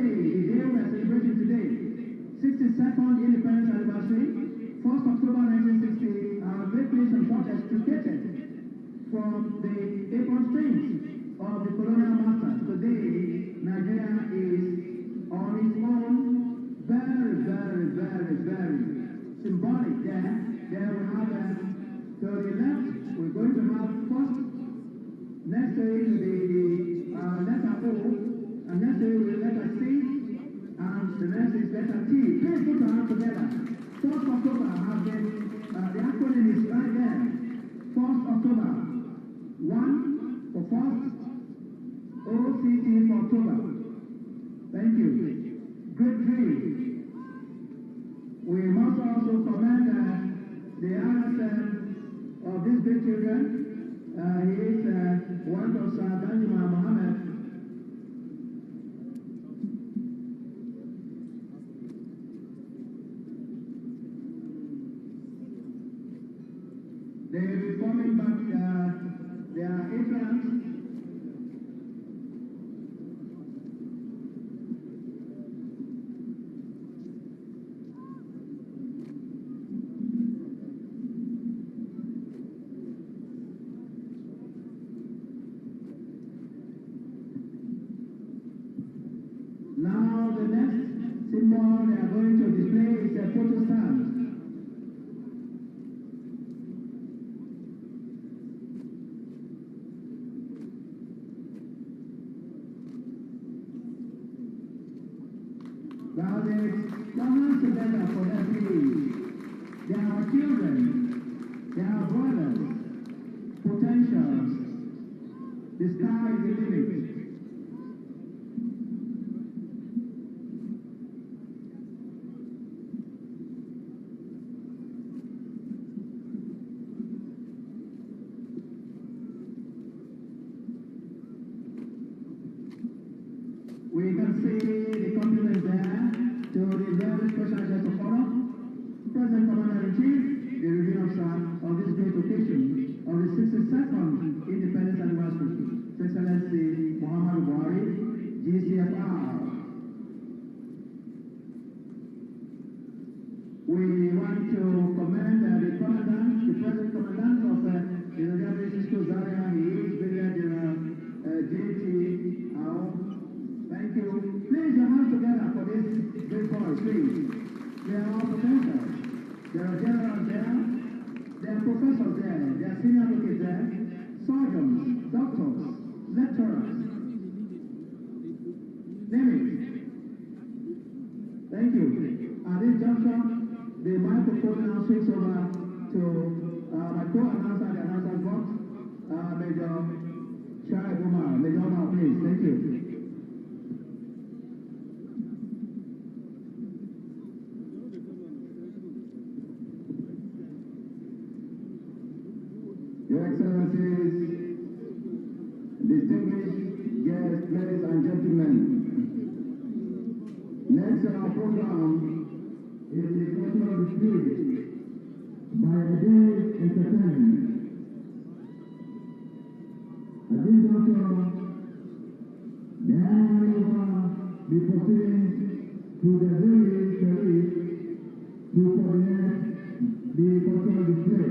we are celebrating today, 62nd Independence Anniversary, 1st October 1960, our great nation got extricated from the apron strings of the colonial masters. Today, Nigeria is on its own, very, very, very, very symbolic there. There we have to the left, we're going to have first, next to it the letter O, and next to it the letter C, and the next is letter T. Please put your hands together. 1st October has been, the acronym is right there. 1st October. 1 for first, OCT for October. Thank you. Great dream. We must also commend the RSM of these great children. He is one of Sir Benjamin Mohammed. They will be forming back their entrance. Now the next symbol they are going to display is a photo stand. Now they come together for their please. They are our children, they are our brothers, potentials. The sky is the limit. We can see the compliment there to the very special guest of honor, President Commander-in-Chief, the Review Officer of this great occasion of the 62nd Independence Anniversary, His Excellency Muhammad Buhari, GCFR. We want to commend the Commandant, the Present Commandant of the Nigerian Cisco Zaria. He is Brigadier General J.T. Ao. Thank you. Please your hands together for this great boys, please. They are all potentials. There are generals there. There are professors there. There are senior advocates there. Surgeons, doctors, lecturers. Name it. Thank you. At this juncture, the microphone now switches over to my co-announcer, the announcer's box, Major Shai Umar. Major Umar, please. Thank you. Your Excellencies, distinguished guests, ladies and gentlemen, next on our program is the cultural display by Ade Entertainment. At this juncture, the Honorable will be proceeding to the Zuri Sharif to coordinate the cultural display.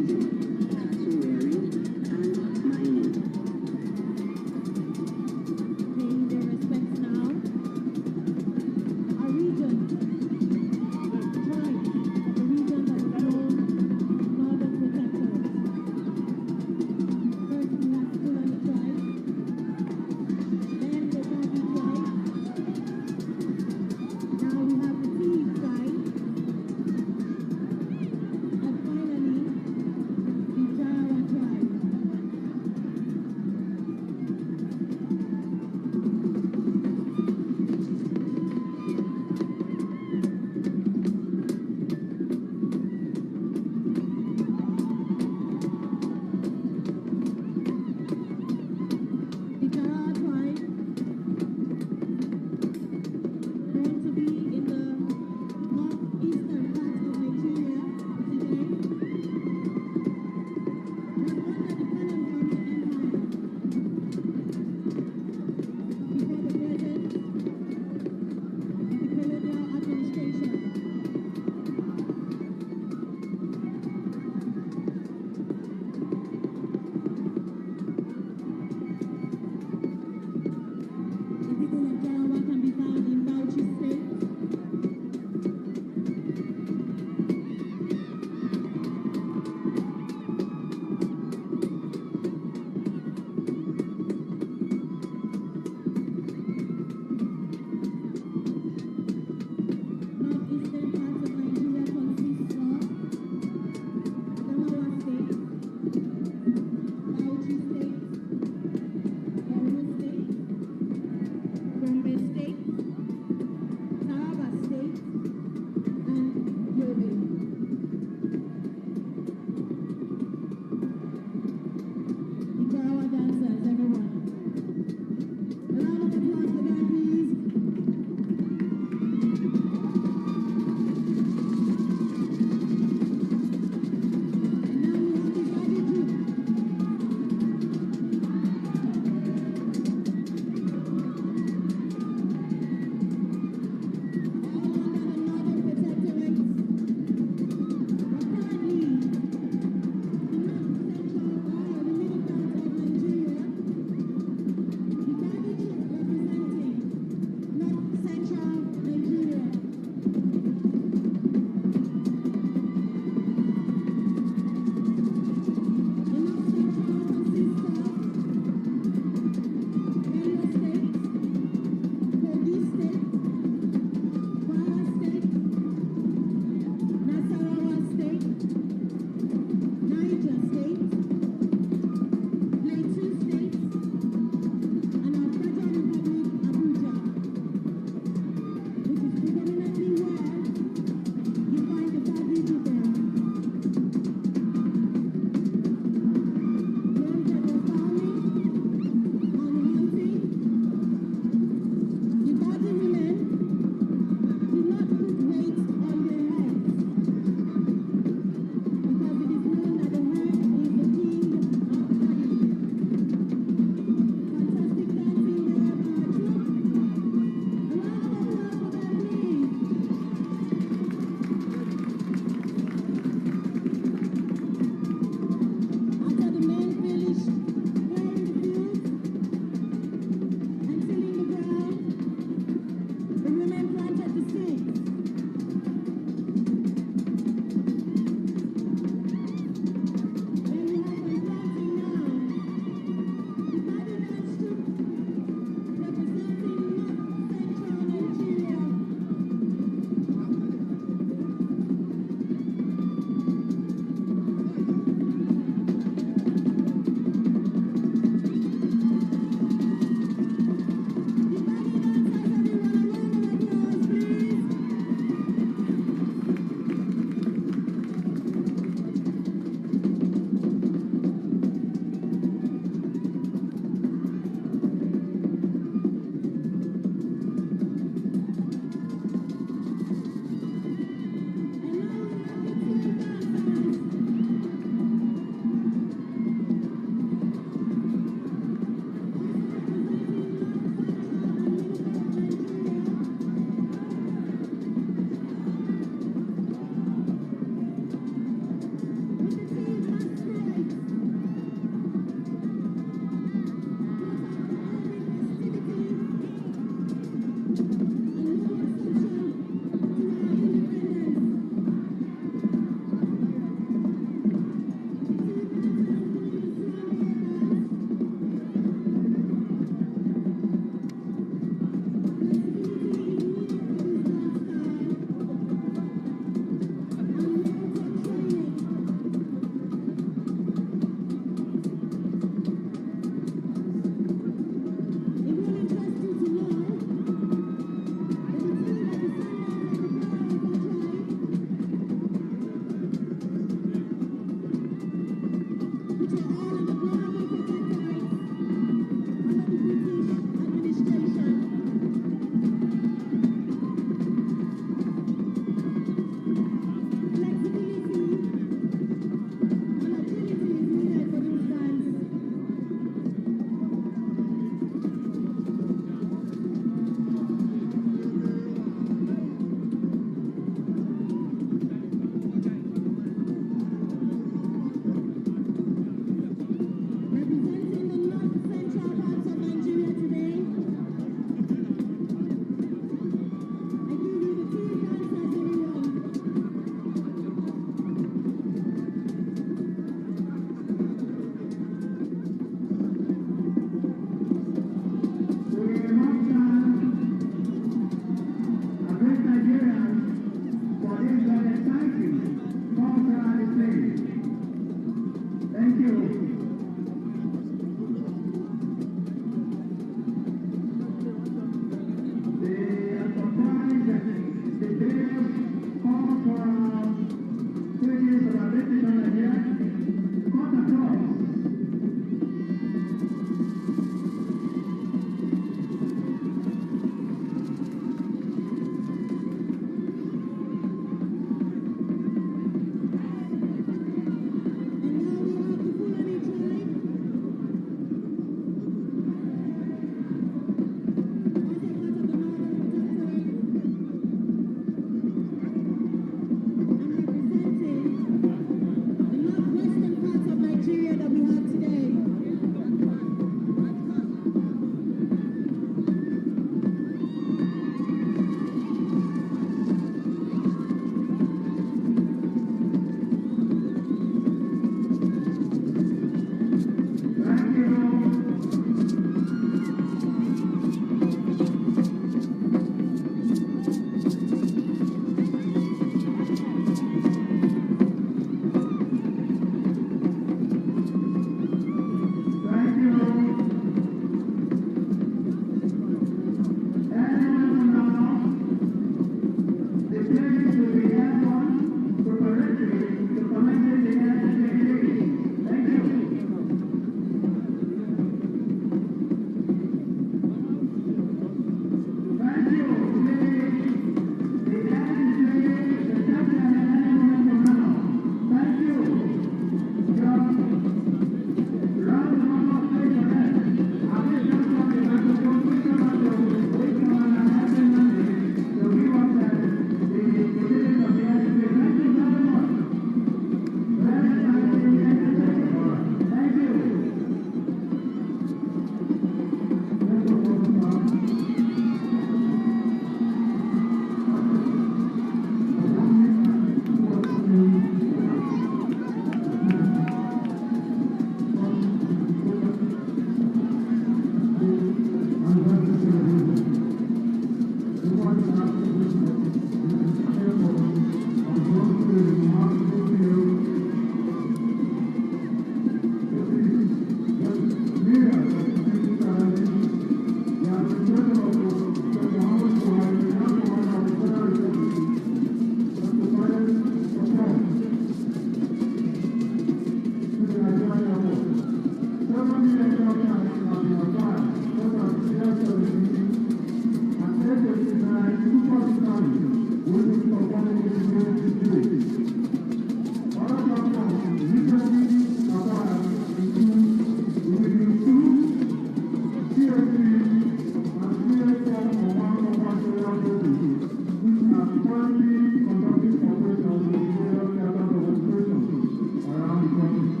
currently conducting operations in various theaters of operations around the country.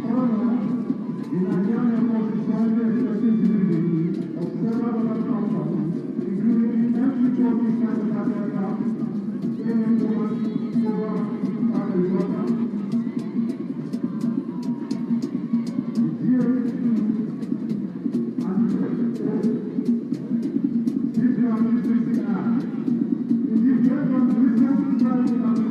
Furthermore, the Nigerian Air Force is currently expecting delivery of several other platforms, including F-340 standard aircraft, AN-1 Cobra helicopter, the